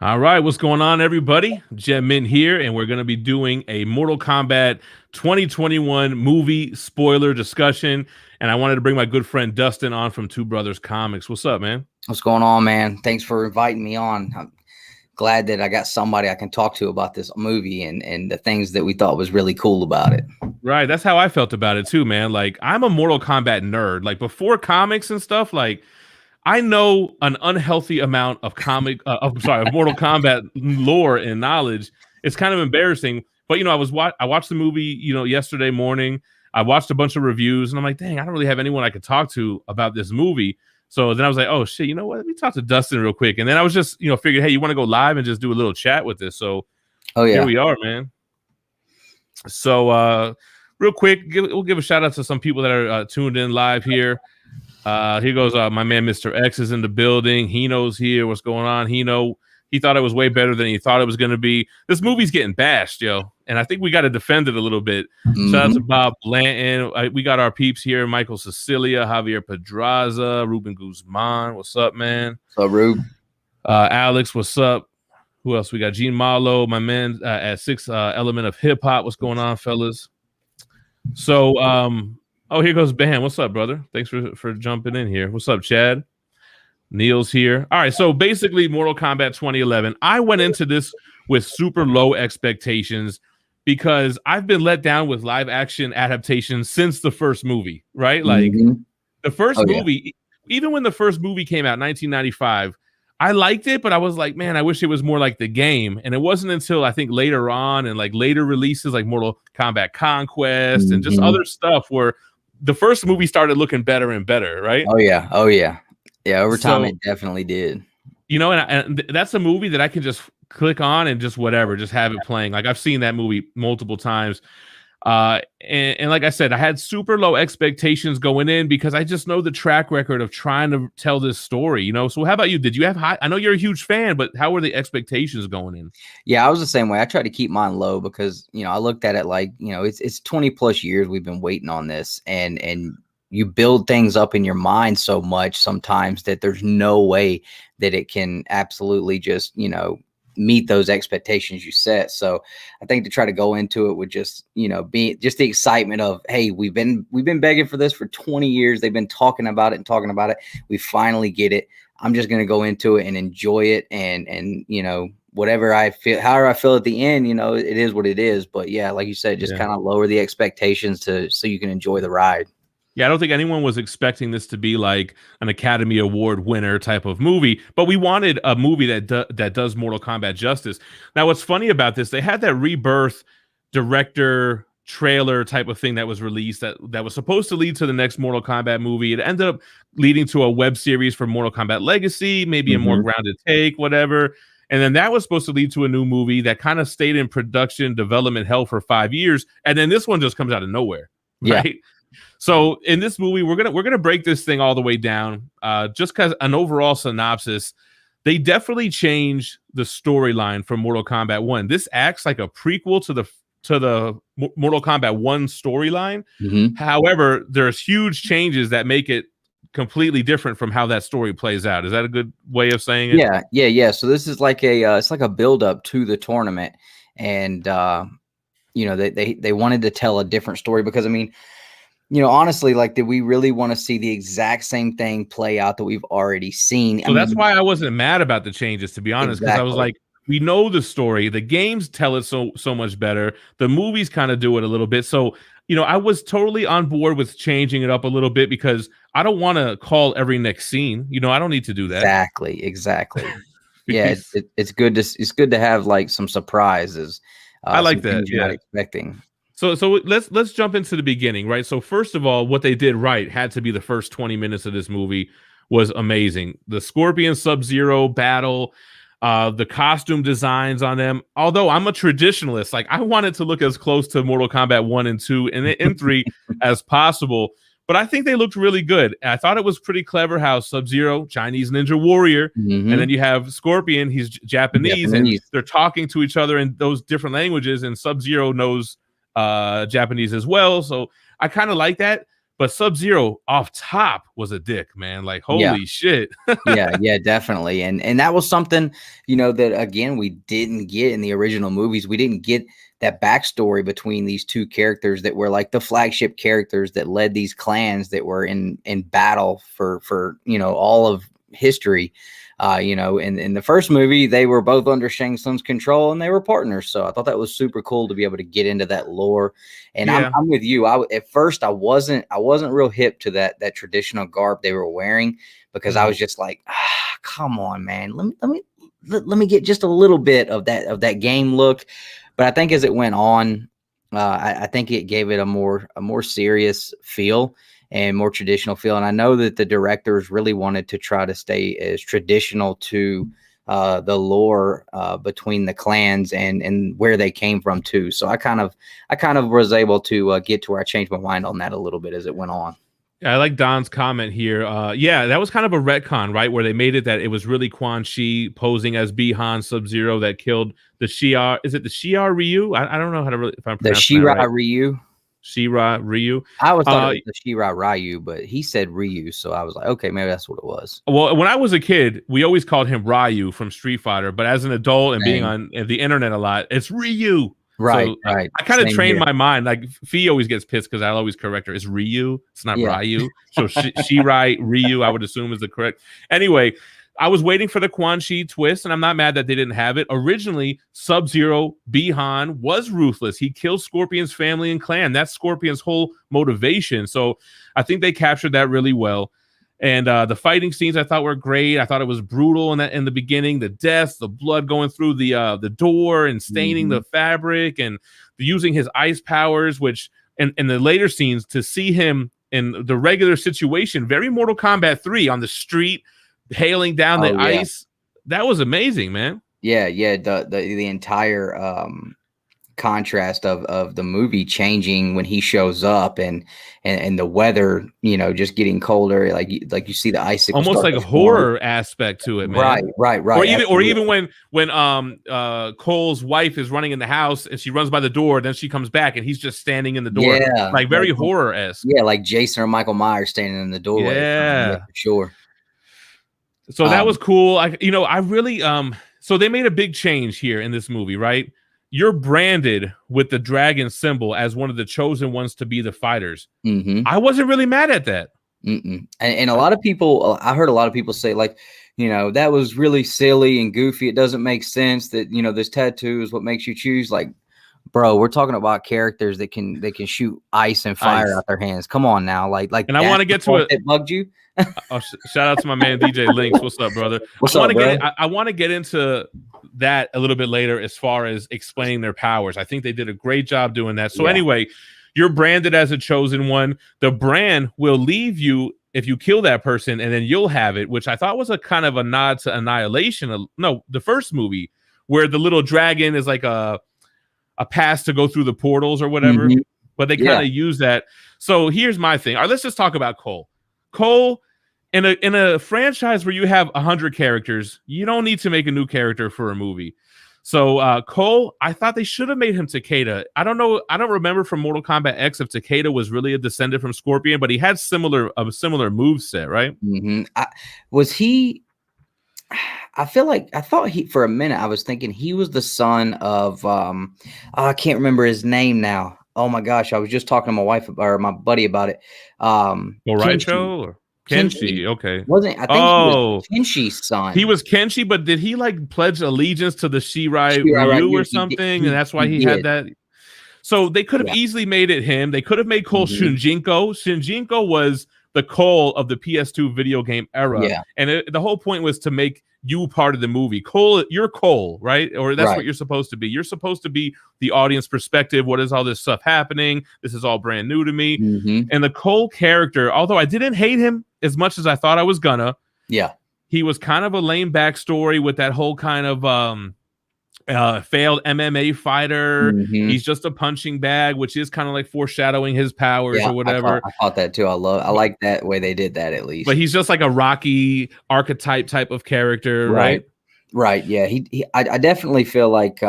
All right, what's going on, everybody? GemMint here, and we're going to be doing a Mortal Kombat 2021 movie spoiler discussion. And I wanted to bring my good friend Dustin on from Two Brothers Comics. What's up, man? What's going on, man? Thanks for inviting me on. I'm glad that I got somebody I can talk to about this movie and the things that we thought was really cool about it. Right, that's how I felt about it too, man. Like, I'm a Mortal Kombat nerd. Like, before comics and stuff, like, I know an unhealthy amount of of Mortal Kombat lore and knowledge. It's kind of embarrassing, but I watched the movie, yesterday morning. I watched a bunch of reviews, and I'm like, dang, I don't really have anyone I could talk to about this movie. So then I was like, oh shit, you know what? Let me talk to Dustin real quick. And then I was just, figured, hey, you want to go live and just do a little chat with this? So, here we are, man. So, real quick, we'll give a shout out to some people that are tuned in live here. Here goes my man Mr. X is in the building. Hino's here. What's going on? Hino, he thought it was way better than he thought it was going to be. This movie's getting bashed, yo, and I think we got to defend it a little bit. Shout out to Bob Blanton. We got our peeps here: Michael Cecilia, Javier Pedraza, Ruben Guzman. What's up, man? What's up, Rube? Alex, what's up? Who else? We got Gene Marlowe, my man at Six Element of Hip Hop. What's going on, fellas? So, oh, here goes Bam. What's up, brother? Thanks for jumping in here. What's up, Chad? Neil's here. All right, so basically Mortal Kombat 2011. I went into this with super low expectations because I've been let down with live action adaptations since the first movie, right? Like the first movie, even when the first movie came out in 1995, I liked it, but I was like, man, I wish it was more like the game. And it wasn't until I think later on and like later releases like Mortal Kombat Conquest and just other stuff where the first movie started looking better and better, right? Oh yeah. Over time, it definitely did. And that's a movie that I can just click on and just whatever, just have it playing. Like I've seen that movie multiple times. And like I said, I had super low expectations going in because I just know the track record of trying to tell this story, So how about you? Did you have high? I know you're a huge fan, but how were the expectations going in? Yeah, I was the same way. I tried to keep mine low because, I looked at it like, it's 20 plus years we've been waiting on this, and you build things up in your mind so much sometimes that there's no way that it can absolutely just, meet those expectations you set. So I think to try to go into it with just, be just the excitement of, hey, we've been begging for this for 20 years. They've been talking about it. We finally get it. I'm just going to go into it and enjoy it. And, whatever I feel, however I feel at the end, it is what it is. But yeah, like you said, just kind of lower the expectations so you can enjoy the ride. Yeah, I don't think anyone was expecting this to be like an Academy Award winner type of movie, but we wanted a movie that does Mortal Kombat justice. Now, what's funny about this, they had that Rebirth director trailer type of thing that was released that was supposed to lead to the next Mortal Kombat movie. It ended up leading to a web series for Mortal Kombat Legacy, maybe a more grounded take, whatever. And then that was supposed to lead to a new movie that kind of stayed in production development hell for 5 years. And then this one just comes out of nowhere, right? Yeah. So in this movie, we're gonna break this thing all the way down. Just because an overall synopsis, they definitely changed the storyline from Mortal Kombat 1. This acts like a prequel to the Mortal Kombat 1 storyline. However, there's huge changes that make it completely different from how that story plays out. Is that a good way of saying it? Yeah. So this is like it's like a build up to the tournament, and they wanted to tell a different story because honestly, like, did we really want to see the exact same thing play out that we've already seen? So that's why I wasn't mad about the changes, to be honest, because I was like, we know the story. The games tell it so much better. The movies kind of do it a little bit. So, I was totally on board with changing it up a little bit because I don't want to call every next scene. I don't need to do that. Exactly. Yeah, it's good to have like some surprises. I like that. You're not expecting. So let's jump into the beginning, right? So first of all, what they did right had to be the first 20 minutes of this movie was amazing. The Scorpion Sub-Zero battle, the costume designs on them. Although I'm a traditionalist, like I wanted to look as close to Mortal Kombat 1 and 2 and 3 as possible. But I think they looked really good. I thought it was pretty clever how Sub-Zero, Chinese Ninja Warrior, and then you have Scorpion, he's Japanese, and they're talking to each other in those different languages, and Sub-Zero knows Japanese as well. So I kind of like that. but Sub-Zero off top was a dick, man. Like, Yeah. holy shit. Yeah, definitely. And that was something, you know, that again we didn't get in the original movies. We didn't get that backstory between these two characters that were like the flagship characters that led these clans that were in battle for you know, all of history. You know, in the first movie, they were both under Shang Tsung's control and they were partners. So I thought that was super cool to be able to get into that lore. And Yeah. I'm with you. At first I wasn't real hip to that traditional garb they were wearing, because I was just like, come on, man, let me get just a little bit of that game look. But I think as it went on, I think it gave it a more serious feel and more traditional feel. And I know that the directors really wanted to try to stay as traditional to the lore between the clans and where they came from too. So I kind of was able to get to where I changed my mind on that a little bit as it went on. I like Don's comment here. Yeah, that was kind of a retcon, right? Where they made it that it was really Quan Chi posing as Bi-Han Sub-Zero that killed the Shi'ar. Is it the Shi'ar Ryu? I don't know how to really, if I'm pronouncing that right. Ryu. Shi'ar Ryu. I always thought it was the Shi'ar Ryu, but he said Ryu, so I was like, okay, maybe that's what it was. Well, when I was a kid, we always called him Ryu from Street Fighter, but as an adult and being on the internet a lot, it's Ryu. Right, so right. I kind of trained my mind. Like Fee always gets pissed because I always correct her. It's Ryu. It's not Ryu. So Shirai Ryu, I would assume, is the correct. Anyway, I was waiting for the Quan Chi twist, and I'm not mad that they didn't have it. Originally, Sub-Zero Bi-Han was ruthless. He killed Scorpion's family and clan. That's Scorpion's whole motivation. So I think they captured that really well. And the fighting scenes I thought were great. I thought it was brutal in the beginning. The deaths, the blood going through the door and staining the fabric, and using his ice powers, which in the later scenes, to see him in the regular situation, very Mortal Kombat 3 on the street, hailing down the ice. That was amazing, man. Yeah. The entire contrast of the movie changing when he shows up, and the weather, you know, just getting colder, like you see the icicles, almost like a horror aspect to it, man. Right. Or even when Cole's wife is running in the house and she runs by the door, then she comes back and he's just standing in the door, like very horror-esque. Yeah, like Jason or Michael Myers standing in the doorway. Yeah, for sure. So that was cool. I really so they made a big change here in this movie, right? You're branded with the dragon symbol as one of the chosen ones to be the fighters. I wasn't really mad at that. And a lot of people, I heard a lot of people say, like, you know, that was really silly and goofy. It doesn't make sense that, you know, this tattoo is what makes you choose. Like, bro, we're talking about characters that can shoot ice and fire out their hands. Come on now, like. And I want to get to it. That bugged you. Shout out to my man DJ Links. What's up, brother? I want to get into that a little bit later as far as explaining their powers. I think they did a great job doing that. So anyway, you're branded as a chosen one. The brand will leave you if you kill that person, and then you'll have it, which I thought was a kind of a nod to Annihilation. No, the first movie, where the little dragon is like a pass to go through the portals or whatever. But they kind of use that. So here's my thing. All right, let's just talk about Cole. Cole, in a franchise where you have 100 characters, you don't need to make a new character for a movie. So Cole, I thought they should have made him Takeda. I don't know. I don't remember from Mortal Kombat X if Takeda was really a descendant from Scorpion, but he had a similar moveset, right? Was he? I thought he, for a minute, I was thinking he was the son of I can't remember his name now. Oh my gosh, I was just talking to my wife or my buddy about it. Moraicho or Kenshi, okay. Wasn't I think he was Kenshi's son. He was Kenshi, but did he like pledge allegiance to the Shirai Ryu or something? And that's why he had that. So they could have easily made it him. They could have made Cole Shinjinko. Shinjinko was the Cole of the PS2 video game era. Yeah. And the whole point was to make you part of the movie. Cole, you're Cole, right? Or that's what you're supposed to be. You're supposed to be the audience perspective. What is all this stuff happening? This is all brand new to me. And the Cole character, although I didn't hate him as much as I thought I was gonna. Yeah. He was kind of a lame backstory with that whole kind of failed MMA fighter. He's just a punching bag, which is kind of like foreshadowing his powers or whatever. I thought that too. I like that way they did that, at least. But he's just like a Rocky archetype type of character, right? Right. Yeah. I definitely feel like you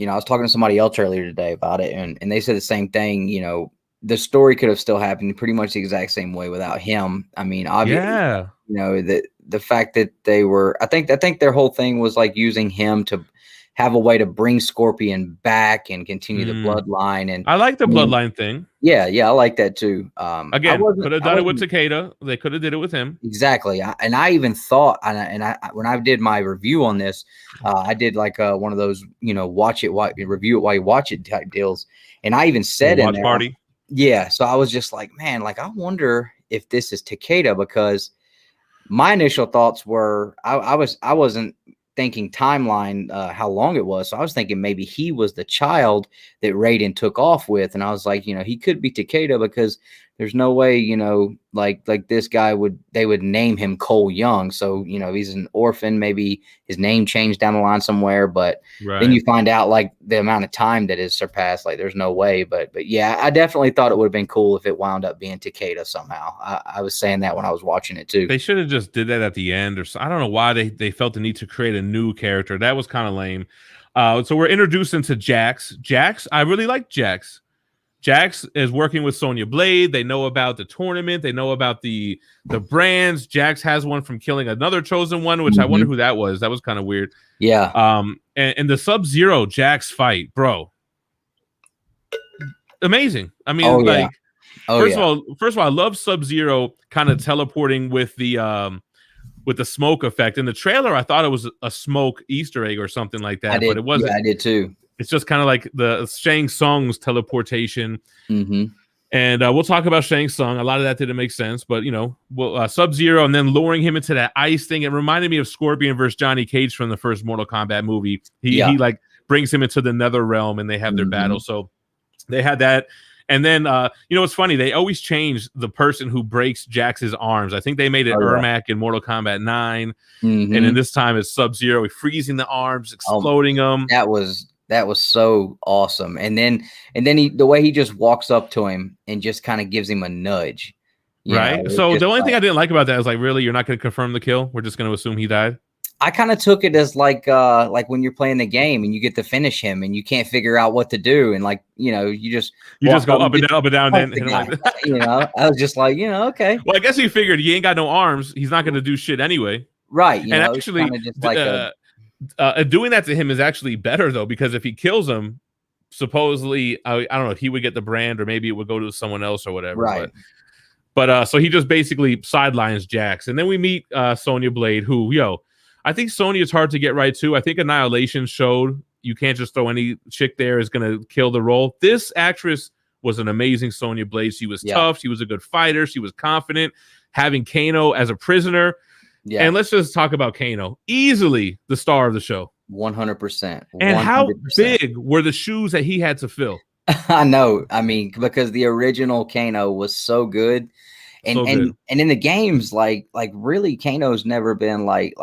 know, I was talking to somebody else earlier today about it, and they said the same thing. You know, the story could have still happened pretty much the exact same way without him. I mean, obviously, Yeah. you know, the fact that they were, I think their whole thing was like using him to have a way to bring Scorpion back and continue the bloodline. And I like the mean, bloodline thing. Yeah, I like that too. Again, could have done it with Takeda. They could have did it with him. Exactly. And I even thought, and I when I did my review on this, I did like one of those, you know, review it while you watch it type deals. And I even said in there, party. Yeah. So I was just like, man, like I wonder if this is Takeda, because my initial thoughts were I wasn't thinking timeline, how long it was. So I was thinking maybe he was the child that Raiden took off with. And I was like, you know, he could be Takeda, because there's no way, you know, like this guy they would name him Cole Young. So, you know, he's an orphan, maybe his name changed down the line somewhere, but then you find out like the amount of time that is surpassed, like there's no way. But yeah, I definitely thought it would have been cool if it wound up being Takeda somehow. I was saying that when I was watching it too. They should have just did that at the end, or I don't know why they felt the need to create a new character. That was kind of lame. So we're introduced into Jax. I really like Jax. Jax is working with Sonya Blade. They know about the tournament. They know about the brands. Jax has one from killing another chosen one, which I wonder who that was. That was kind of weird. Yeah. And the Sub-Zero Jax fight, bro. Amazing. I mean, first of all, I love Sub-Zero kind of teleporting with the smoke effect. In the trailer, I thought it was a smoke Easter egg or something like that, but it wasn't. Yeah, I did too. It's just kind of like the Shang Tsung's teleportation. And we'll talk about Shang Tsung. A lot of that didn't make sense, but, you know, Sub-Zero and then luring him into that ice thing. It reminded me of Scorpion versus Johnny Cage from the first Mortal Kombat movie. He like brings him into the nether realm and they have their battle. So they had that. And then, you know, it's funny. They always change the person who breaks Jax's arms. I think they made it Ermac in Mortal Kombat 9. And then this time it's Sub-Zero. Freezing the arms, exploding them. That was so awesome. And then the way he just walks up to him and just kind of gives him a nudge. Right. So the only thing I didn't like about that is like, really, you're not going to confirm the kill? We're just going to assume he died? I kind of took it as like when you're playing the game and you get to finish him and you can't figure out what to do. And like, you know, you just go up and down. And hit him like that. You know, I was just like, you know, okay. Well, I guess he figured he ain't got no arms. He's not going to do shit anyway. Right. You know, actually, just like doing that to him is actually better, though, because if he kills him, supposedly, I don't know if he would get the brand or maybe it would go to someone else or whatever. Right. But so he just basically sidelines Jax. And then we meet Sonya Blade, who, I think Sonya is hard to get right, too. I think Annihilation showed you can't just throw any chick there is going to kill the role. This actress was an amazing Sonya Blade. She was tough. She was a good fighter. She was confident. Having Kano as a prisoner. Yeah. And let's just talk about Kano. Easily the star of the show. 100%. And how big were the shoes that he had to fill? I know. I mean, because the original Kano was so good. And in the games, like really, Kano's never been like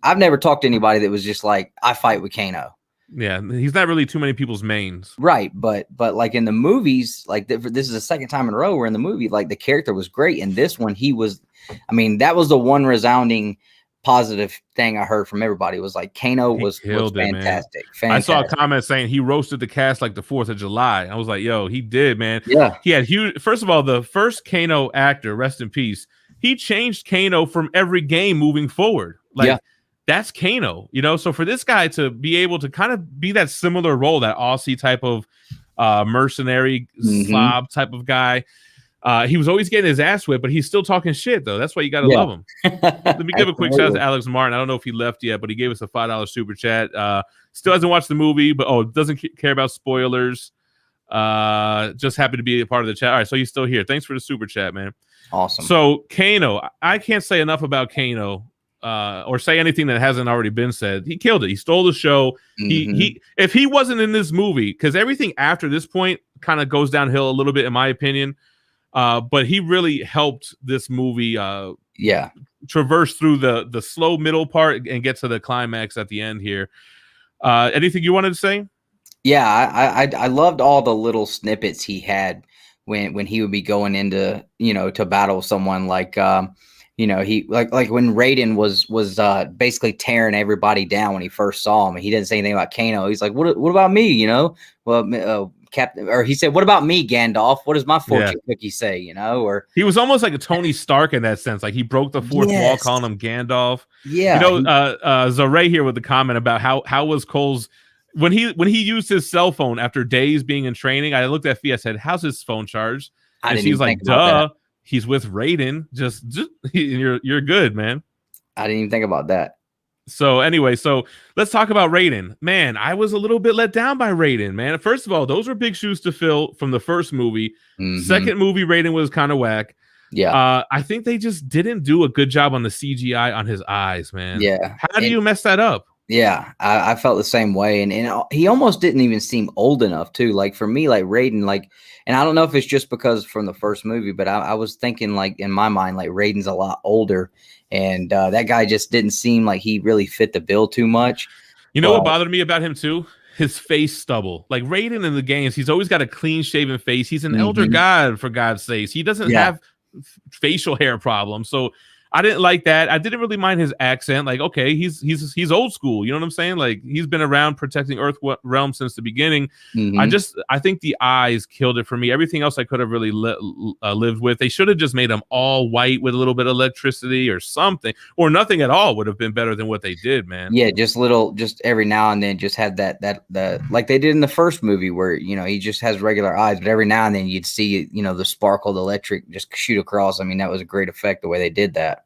I've never talked to anybody that was just like, I fight with Kano. Yeah, he's not really too many people's mains. Right, but like in the movies, like this is the second time in a row where in the movie, like the character was great. And this one, he was, I mean, that was the one resounding positive thing I heard from everybody was like Kano was fantastic. I saw a comment saying he roasted the cast like the 4th of July. I was like, yo, he did, man. Yeah. He had huge. First of all, the first Kano actor, rest in peace, he changed Kano from every game moving forward. Like, that's Kano, you know? So for this guy to be able to kind of be that similar role, that Aussie type of mercenary slob type of guy, he was always getting his ass whipped, but he's still talking shit, though. That's why you got to love him. Let me give a quick shout out to Alex Martin. I don't know if he left yet, but he gave us a $5 super chat. Still hasn't watched the movie, but doesn't care about spoilers. Just happy to be a part of the chat. All right, so he's still here. Thanks for the super chat, man. Awesome. So Kano, I can't say enough about Kano. Or say anything that hasn't already been said. He killed it. He stole the show. He if he wasn't in this movie, because everything after this point kind of goes downhill a little bit, in my opinion. But he really helped this movie traverse through the slow middle part and get to the climax at the end here. Anything you wanted to say? Yeah, I loved all the little snippets he had when he would be going into, to battle someone like he like when Raiden was basically tearing everybody down when he first saw him, and he didn't say anything about Kano. He's like, what about me? Well, Captain, or he said, "What about me, Gandalf? What does my fortune cookie say?" You know, or he was almost like a Tony Stark in that sense. Like he broke the fourth wall, calling him Gandalf. Yeah, Zaray here with the comment about how was Cole's when he used his cell phone after days being in training. I looked at Fee. I said, "How's his phone charged?" And she's like, "Duh, he's with Raiden. Just you're good, man." I didn't even think about that. So anyway, so let's talk about Raiden. Man, I was a little bit let down by Raiden, man. First of all, those were big shoes to fill from the first movie. Second movie, Raiden was kind of whack. Yeah. I think they just didn't do a good job on the CGI on his eyes, man. Yeah. How do you mess that up? Yeah, I felt the same way. And he almost didn't even seem old enough, too. Like, for me, like, Raiden, like, and I don't know if it's just because from the first movie, but I was thinking, like, in my mind, like, Raiden's a lot older. And that guy just didn't seem like he really fit the bill too much. You know what bothered me about him, too? His face stubble. Like, Raiden in the games, he's always got a clean-shaven face. He's an elder god, for God's sakes. He doesn't have facial hair problems. So I didn't like that. I didn't really mind his accent. Like, okay, he's old school. You know what I'm saying? Like, he's been around protecting Earth realm since the beginning. I think the eyes killed it for me. Everything else I could have really lived with. They should have just made them all white with a little bit of electricity or something, or nothing at all would have been better than what they did, man. Yeah, just every now and then, just have that like they did in the first movie where, you know, he just has regular eyes, but every now and then you'd see, you know, the sparkled electric just shoot across. I mean, that was a great effect the way they did that.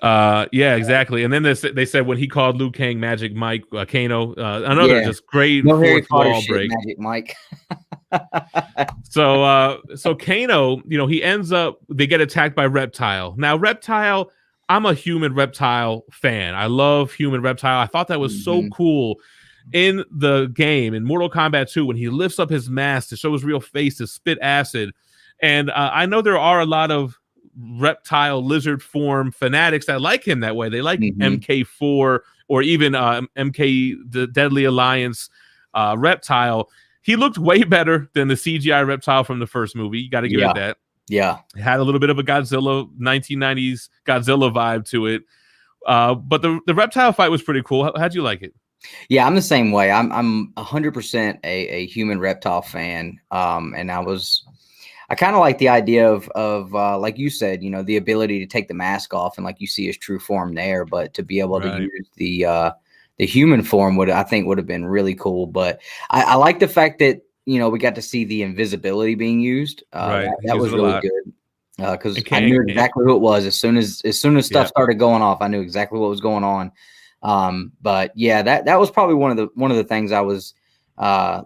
Yeah, exactly. And then they said when he called Liu Kang Magic Mike, Kano, another just great fourth wall break. Magic Mike. So Kano, you know, he ends up, they get attacked by Reptile. Now, Reptile, I'm a human Reptile fan. I love human Reptile. I thought that was so cool in the game in Mortal Kombat 2 when he lifts up his mask to show his real face to spit acid. And I know there are a lot of reptile lizard form fanatics that like him that way. They like MK4 or even MK the Deadly Alliance Reptile. He looked way better than the CGI Reptile from the first movie. You got to give it that. Yeah, it had a little bit of a Godzilla 1990s Godzilla vibe to it. But the reptile fight was pretty cool. How'd you like it? Yeah, I'm the same way. I'm 100% a human reptile fan. And I kind of like the idea of like you said, you know, the ability to take the mask off and like you see his true form there, but to be able to use the human form would have been really cool. But I like the fact that, you know, we got to see the invisibility being used. That was really good because I knew exactly who it was as soon as stuff started going off. I knew exactly what was going on. But yeah, that was probably one of the things I was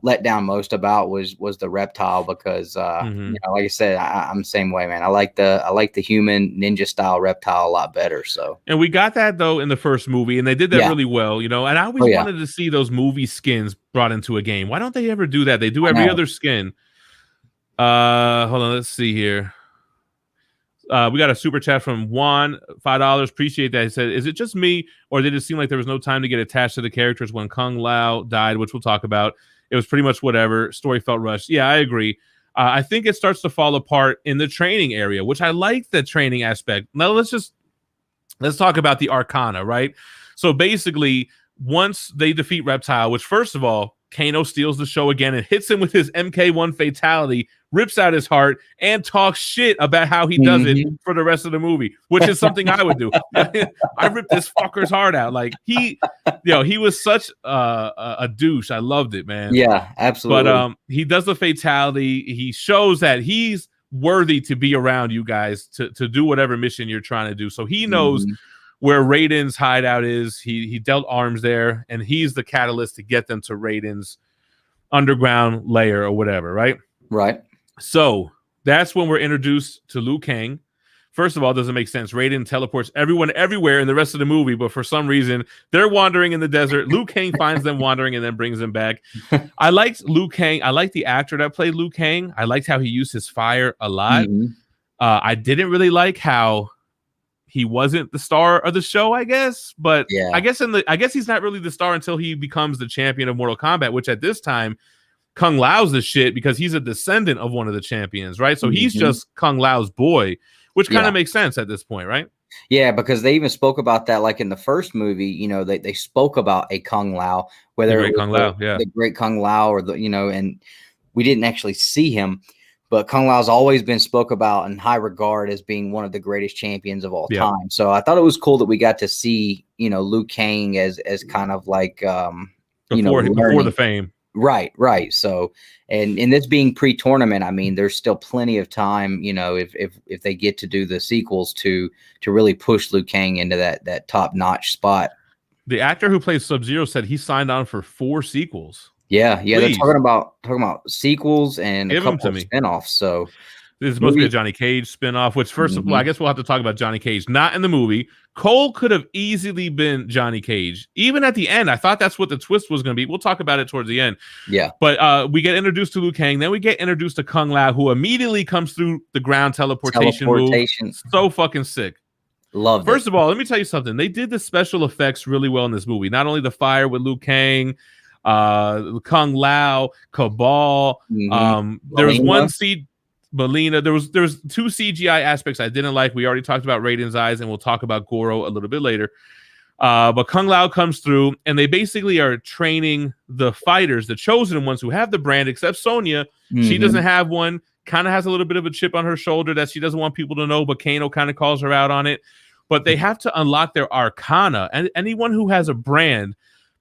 let down most about was the reptile because you know, like I said, I'm the same way, man. I like the human ninja style reptile a lot better. So, and we got that though in the first movie, and they did that really well, you know. And I always wanted to see those movie skins brought into a game. Why don't they ever do that? They do every other skin. Hold on, let's see here. We got a super chat from Juan, $5. Appreciate that. He said, "Is it just me, or did it seem like there was no time to get attached to the characters when Kung Lao died?" Which we'll talk about. It was pretty much whatever. Story felt rushed. Yeah, I agree. I think it starts to fall apart in the training area, which I like the training aspect. Now let's talk about the Arcana, right? So basically, once they defeat Reptile, which first of all, Kano steals the show again and hits him with his MK1 fatality, rips out his heart, and talks shit about how he does it for the rest of the movie, which is something I would do. I ripped this fucker's heart out. Like he was such a douche. I loved it, man. Yeah, absolutely. But he does the fatality. He shows that he's worthy to be around you guys to do whatever mission you're trying to do. So he knows where Raiden's hideout is. He dealt arms there, and he's the catalyst to get them to Raiden's underground lair or whatever, right? Right. So that's when we're introduced to Liu Kang. First of all, it doesn't make sense. Raiden teleports everyone everywhere in the rest of the movie, but for some reason, they're wandering in the desert. Liu Kang finds them wandering and then brings them back. I liked Liu Kang. I liked the actor that played Liu Kang. I liked how he used his fire a lot. I didn't really like how he wasn't the star of the show, I guess. But I guess he's not really the star until he becomes the champion of Mortal Kombat, which at this time, Kung Lao's the shit because he's a descendant of one of the champions, right? So he's just Kung Lao's boy, which kind of makes sense at this point, right? Yeah, because they even spoke about that, like in the first movie, you know, they spoke about a Kung Lao, The whether it Great was Kung Lao, yeah. the Great Kung Lao or the, you know, and we didn't actually see him, but Kung Lao's always been spoke about in high regard as being one of the greatest champions of all Yep. time. So I thought it was cool that we got to see, you know, Liu Kang as kind of like, you know, Before the fame. Right. So, and this being pre-tournament, I mean, there's still plenty of time, you know, if they get to do the sequels to really push Liu Kang into that top-notch spot. The actor who plays Sub-Zero said he signed on for 4 sequels. Yeah, they're Please. talking about sequels and Give a 'em couple to of me. spinoffs. So This is supposed to be a Johnny Cage spinoff, which first of all, I Mhm. guess we'll have to talk about Johnny Cage. Not in the movie. Cole could have easily been Johnny Cage. Even at the end, I thought that's what the twist was going to be. We'll talk about it towards the end. Yeah. But we get introduced to Liu Kang. Then we get introduced to Kung Lao, who immediately comes through the ground teleportation move. So fucking sick. Loved First it. of all, let me tell you something. They did the special effects really well in this movie. Not only the fire with Liu Kang, Kung Lao, Cabal. There was one Melina. There's 2 CGI aspects I didn't like. We already talked about Raiden's eyes, and we'll talk about Goro a little bit later. But Kung Lao comes through, and they basically are training the fighters, the chosen ones who have the brand, except Sonya. She doesn't have one. Kind of has a little bit of a chip on her shoulder that she doesn't want people to know, but Kano kind of calls her out on it. But they have to unlock their arcana, and anyone who has a brand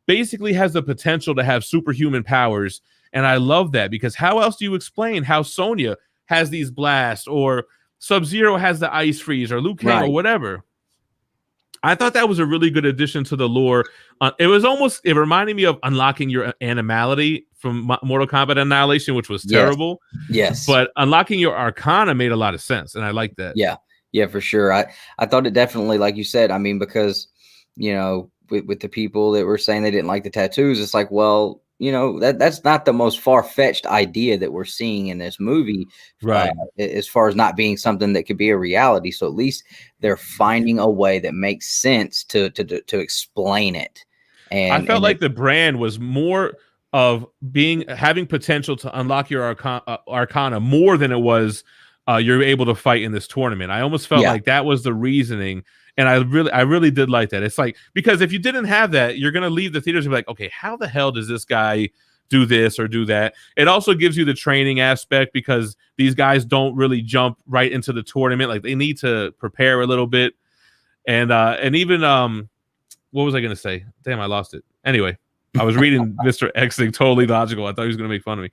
basically has the potential to have superhuman powers. And I love that, because how else do you explain how Sonya has these blasts, or Sub-Zero has the ice freeze, or Liu Kang, or whatever? I thought that was a really good addition to the lore. It reminded me of unlocking your animality from Mortal Kombat Annihilation, which was terrible. Yes. But unlocking your arcana made a lot of sense, and I like that. Yeah, for sure. I thought it definitely, like you said, I mean, because, you know, with the people that were saying they didn't like the tattoos, it's like, well, you know, that's not the most far-fetched idea that we're seeing in this movie, right? As far as not being something that could be a reality. So at least they're finding a way that makes sense to explain it. And I felt like the brand was more of having potential to unlock your arcana more than it was you're able to fight in this tournament. I almost felt like that was the reasoning. And I really did like that. It's like, because if you didn't have that, you're going to leave the theaters and be like, okay, how the hell does this guy do this or do that? It also gives you the training aspect, because these guys don't really jump right into the tournament. Like, they need to prepare a little bit. And even, what was I going to say? Damn, I lost it. Anyway, I was reading Mr. X thing, totally logical. I thought he was going to make fun of me.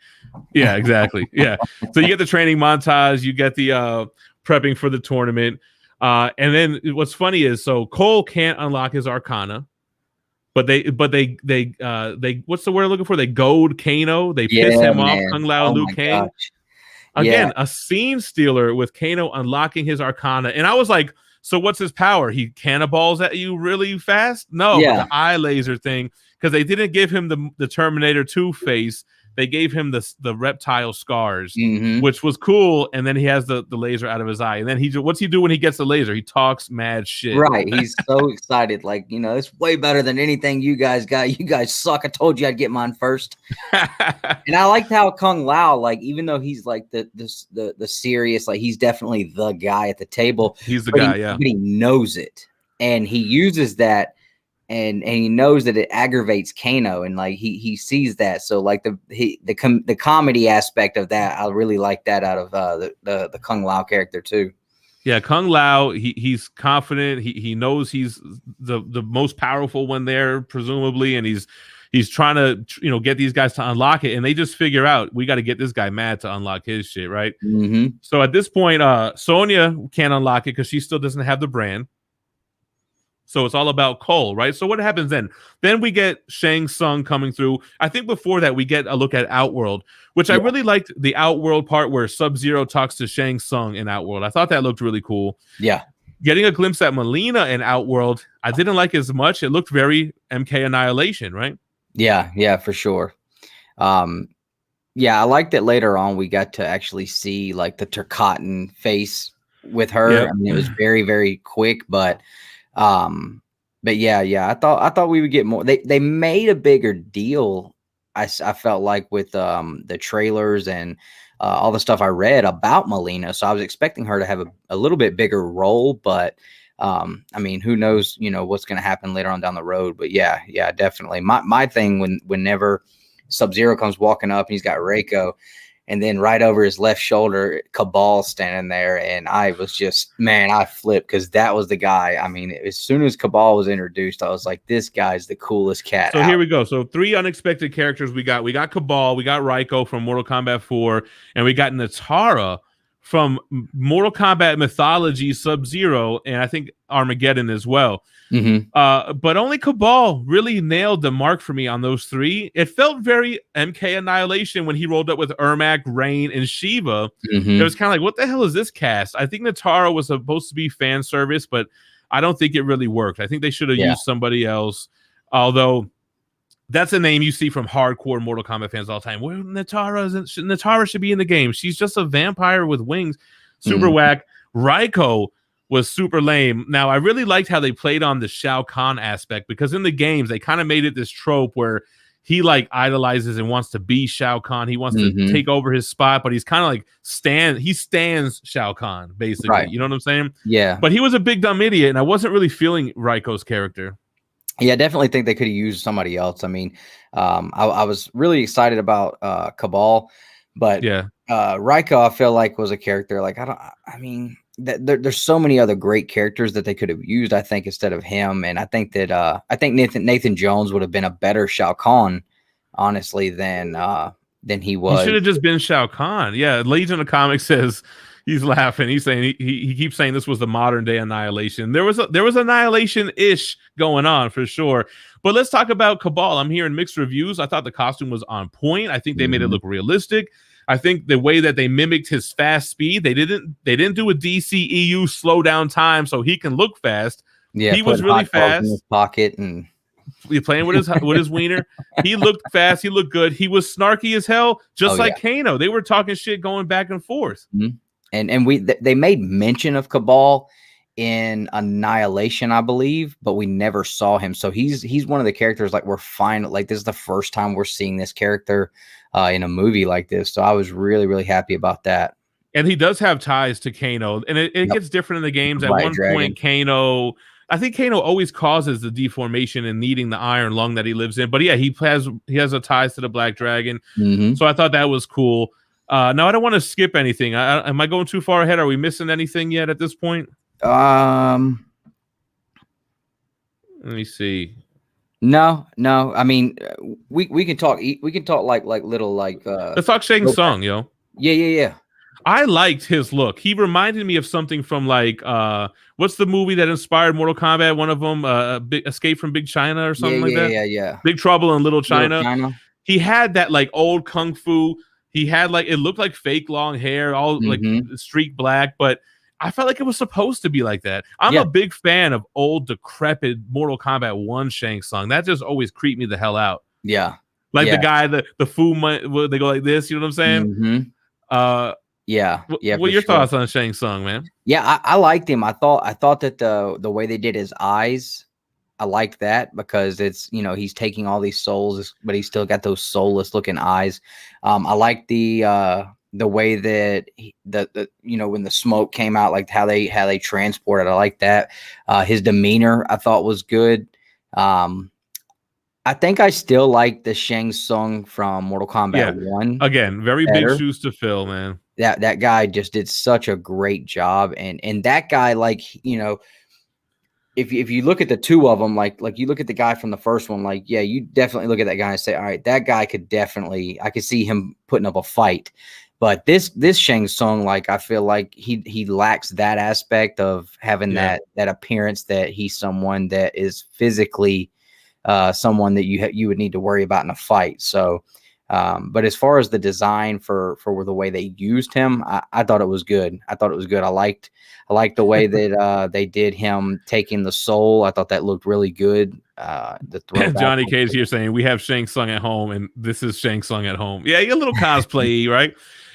Yeah, exactly. Yeah. So you get the training montage, you get the prepping for the tournament. And then what's funny is, so Cole can't unlock his arcana, but they what's the word I'm looking for? They goad Kano. They piss him off, Kung Lao and Liu Kang. Again, a scene stealer with Kano unlocking his arcana. And I was like, so what's his power? He cannonballs at you really fast? No, but the eye laser thing, because they didn't give him the Terminator 2 face. They gave him the reptile scars, which was cool. And then he has the laser out of his eye. And then what's he do when he gets the laser? He talks mad shit. Right. He's so excited. Like, you know, it's way better than anything you guys got. You guys suck. I told you I'd get mine first. And I liked how Kung Lao, like, even though he's like the serious, like, he's definitely the guy at the table. He's the guy, but he knows it. And he uses that. And he knows that it aggravates Kano, and like he sees that. So like the comedy aspect of that, I really like that out of the Kung Lao character too. Yeah, Kung Lao, he's confident. He knows he's the most powerful one there, presumably, and he's trying to, you know, get these guys to unlock it, and they just figure out, we got to get this guy mad to unlock his shit, right? So at this point, Sonya can't unlock it because she still doesn't have the brand. So it's all about Cole, right? So what happens then? Then we get Shang Tsung coming through. I think before that, we get a look at Outworld, which I really liked the Outworld part where Sub-Zero talks to Shang Tsung in Outworld. I thought that looked really cool. Yeah. Getting a glimpse at Melina in Outworld, I didn't like as much. It looked very MK Annihilation, right? Yeah, for sure. Yeah, I liked that later on we got to actually see like the Turcotten face with her. Yep. I mean, it was very, very quick, but yeah, I thought we would get more. They made a bigger deal, I felt like, with the trailers and all the stuff I read about Melina. So I was expecting her to have a little bit bigger role, but I mean, who knows, what's going to happen later on down the road. But yeah, definitely. My thing whenever Sub-Zero comes walking up and he's got Reiko, and then right over his left shoulder, Cabal standing there. And I was just, man, I flipped because that was the guy. I mean, as soon as Cabal was introduced, I was like, this guy's the coolest cat. So here we go. So 3 unexpected characters we got. We got Cabal, we got Reiko from Mortal Kombat 4, and we got Natara from Mortal Kombat Mythology, Sub-Zero, and I think Armageddon as well. But only Cabal really nailed the mark for me on those 3. It felt very MK Annihilation when he rolled up with Ermac, Rain, and Shiva. It was kind of like, what the hell is this cast? I think Natara was supposed to be fan service, but I don't think it really worked. I think they should have used somebody else, although that's a name you see from hardcore Mortal Kombat fans all the time. Well, Natara should be in the game. She's just a vampire with wings. Super whack. Reiko was super lame. Now, I really liked how they played on the Shao Kahn aspect, because in the games, they kind of made it this trope where he like idolizes and wants to be Shao Kahn. He wants to take over his spot, but he's kind of like he stands Shao Kahn, basically. Right. You know what I'm saying? Yeah. But he was a big dumb idiot, and I wasn't really feeling Raiko's character. Yeah, I definitely think they could have used somebody else. I mean, I was really excited about Cabal, but Reiko, I feel like, was a character like there's so many other great characters that they could have used, I think, instead of him. And I think that Nathan Jones would have been a better Shao Kahn, honestly, than he was. He should have just been Shao Kahn. Yeah, Legion of Comics says. He's laughing. He's saying he keeps saying this was the modern day Annihilation. There was Annihilation-ish going on for sure. But let's talk about Cabal. I'm hearing mixed reviews. I thought the costume was on point. I think they made it look realistic. I think the way that they mimicked his fast speed, they didn't do a DCEU slow down time so he can look fast. Yeah, he was really fast. In his pocket and playing with his wiener. He looked fast. He looked good. He was snarky as hell, just like Kano. They were talking shit going back and forth. And they made mention of Cabal in Annihilation, I believe, but we never saw him. So he's one of the characters like this is the first time we're seeing this character in a movie like this. So I was really, really happy about that. And he does have ties to Kano, and it gets different in the games. At one point, I think Kano always causes the deformation and needing the iron lung that he lives in. But yeah, he has a ties to the Black Dragon. So I thought that was cool. Now, I don't want to skip anything. Am I going too far ahead? Are we missing anything yet at this point? Let me see. No. I mean, we can talk. We can talk like little like. Let's talk Shang Tsung, yo. Yeah. I liked his look. He reminded me of something from like what's the movie that inspired Mortal Kombat? One of them, Escape from Big China or something like that. Yeah. Big Trouble in Little China. He had that like old kung fu. He had like, it looked like fake long hair, all like streak black, but I felt like it was supposed to be like that. I'm a big fan of old, decrepit Mortal Kombat 1 Shang Tsung. That just always creeped me the hell out. Yeah. Like the guy, the Fu, they go like this, you know what I'm saying? Yeah. What are your thoughts on Shang Tsung, man? Yeah, I liked him. I thought that the way they did his eyes, I like that because it's, he's taking all these souls, but he's still got those soulless looking eyes. I like the way that when the smoke came out, like how they transported. I like that. His demeanor I thought was good. I think I still like the Shang Tsung from Mortal Kombat 1. Again, very big shoes to fill, man. That guy just did such a great job, and that guy, like, if you look at the two of them, like you look at the guy from the first one, like, yeah, you definitely look at that guy and say, all right, that guy could definitely, I could see him putting up a fight. But this Shang Tsung, like, I feel like he lacks that aspect of having that appearance that he's someone that is physically someone that you would need to worry about in a fight. So, but as far as the design for the way they used him, I thought it was good. I liked the way that they did him taking the soul. I thought that looked really good. Johnny Cage here saying we have Shang Tsung at home, and this is Shang Tsung at home. Yeah, a little cosplay, right?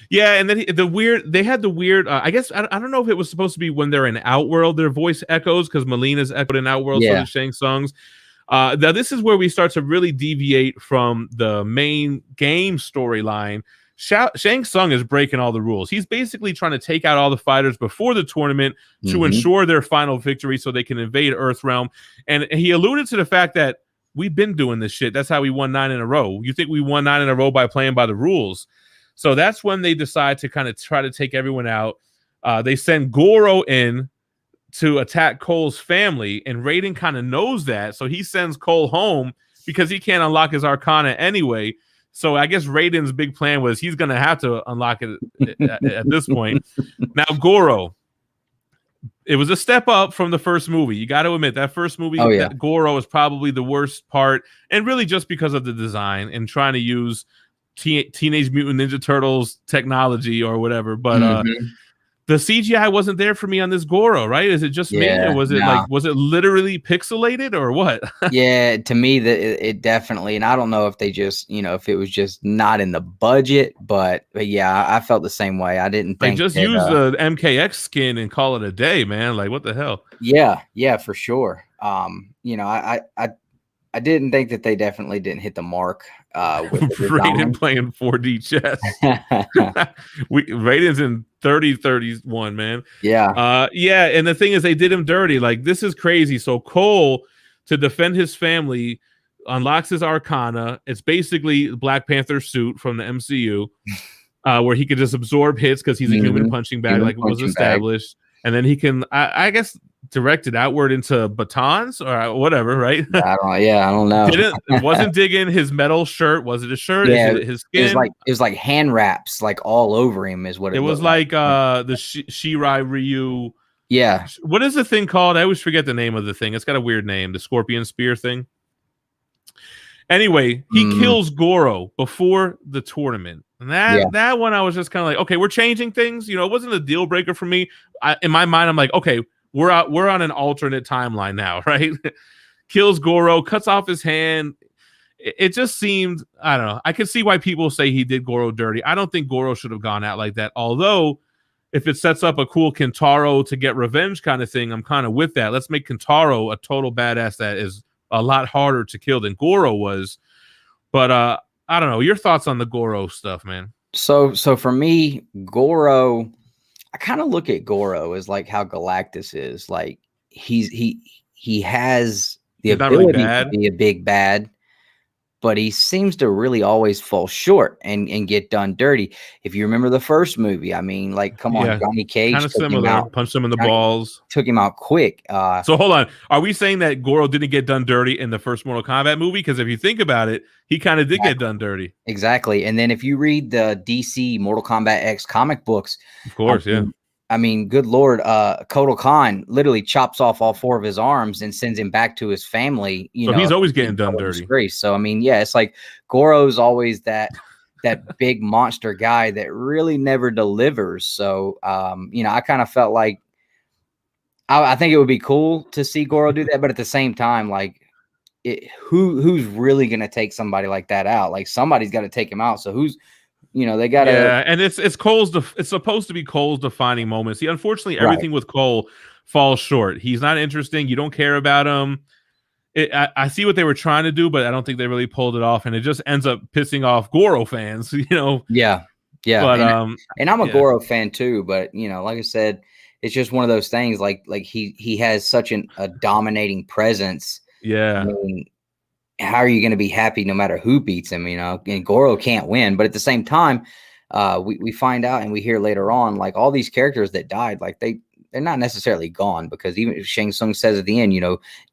Yeah, and then they had the weird. I guess I don't know if it was supposed to be when they're in Outworld, their voice echoes, because Melina's echoed in Outworld, so the Shang Tsung's. Now this is where we start to really deviate from the main game storyline, Shang Tsung is breaking all the rules. He's basically trying to take out all the fighters before the tournament to ensure their final victory so they can invade Earthrealm. And he alluded to the fact that we've been doing this shit. That's how we won 9 in a row. You think we won 9 in a row by playing by the rules? So that's when they decide to kind of try to take everyone out. They send Goro in to attack Cole's family, and Raiden kind of knows that. So he sends Cole home because he can't unlock his Arcana anyway. So I guess Raiden's big plan was he's going to have to unlock it at this point. Now, Goro, it was a step up from the first movie. You got to admit that first movie, Goro is probably the worst part, and really just because of the design and trying to use Teenage Mutant Ninja Turtles technology or whatever. But the CGI wasn't there for me on this Goro, right? Is it just me, or was it was it literally pixelated or what? Yeah, to me it definitely, and I don't know if they just, if it was just not in the budget, but yeah, I felt the same way. I didn't think just use the MKX skin and call it a day, man. Like, what the hell? Yeah, for sure. I didn't think that they definitely didn't hit the mark with the Raiden playing 4D chess. Raiden's in 31, man. Yeah. And the thing is, they did him dirty. Like, this is crazy. So Cole, to defend his family, unlocks his Arcana. It's basically Black Panther suit from the MCU, where he could just absorb hits because he's a human punching bag, like it was established. And then he can, I guess, direct it outward into batons or whatever, right? I don't know. Wasn't digging his metal shirt. Was it a shirt? Yeah, is it his skin? It was like hand wraps, like all over him. Is what it was like. The Shirai Ryu. Yeah. What is the thing called? I always forget the name of the thing. It's got a weird name. The scorpion spear thing. Anyway, he kills Goro before the tournament. And that one, I was just kind of like, okay, we're changing things. It wasn't a deal breaker for me. In my mind, I'm like, okay, we're on an alternate timeline now, right? Kills Goro, cuts off his hand. It just seemed, I don't know. I can see why people say he did Goro dirty. I don't think Goro should have gone out like that. Although, if it sets up a cool Kentaro to get revenge kind of thing, I'm kind of with that. Let's make Kentaro a total badass that is a lot harder to kill than Goro was. But I don't know. Your thoughts on the Goro stuff, man? So for me, Goro, I kind of look at Goro as like how Galactus is. Like he has the ability to be a big bad, but he seems to really always fall short and get done dirty. If you remember the first movie, I mean, like, come on, Johnny Cage kind of similar. Punched him in the balls, took him out quick. So hold on, are we saying that Goro didn't get done dirty in the first Mortal Kombat movie? Because if you think about it, he kind of did get done dirty. Exactly. And then if you read the DC Mortal Kombat X comic books, of course, I mean, good Lord, Kotal Khan literally chops off all 4 of his arms and sends him back to his family. So he's always getting done dirty. So, I mean, yeah, it's like Goro's always that big monster guy that really never delivers. So, I kind of felt like I think it would be cool to see Goro do that. But at the same time, like, who's really going to take somebody like that out? Like, somebody's got to take him out. So who's... they got to. Yeah, and it's Cole's. It's supposed to be Cole's defining moment. See, unfortunately, everything with Cole falls short. He's not interesting. You don't care about him. I see what they were trying to do, but I don't think they really pulled it off, and it just ends up pissing off Goro fans. Yeah. But and I'm a Goro fan too. But like I said, it's just one of those things. Like he has such a dominating presence. Yeah. I mean, how are you going to be happy no matter who beats him? And Goro can't win. But at the same time, we find out and we hear later on, like, all these characters that died, like they're not necessarily gone, because even Shang Tsung says at the end,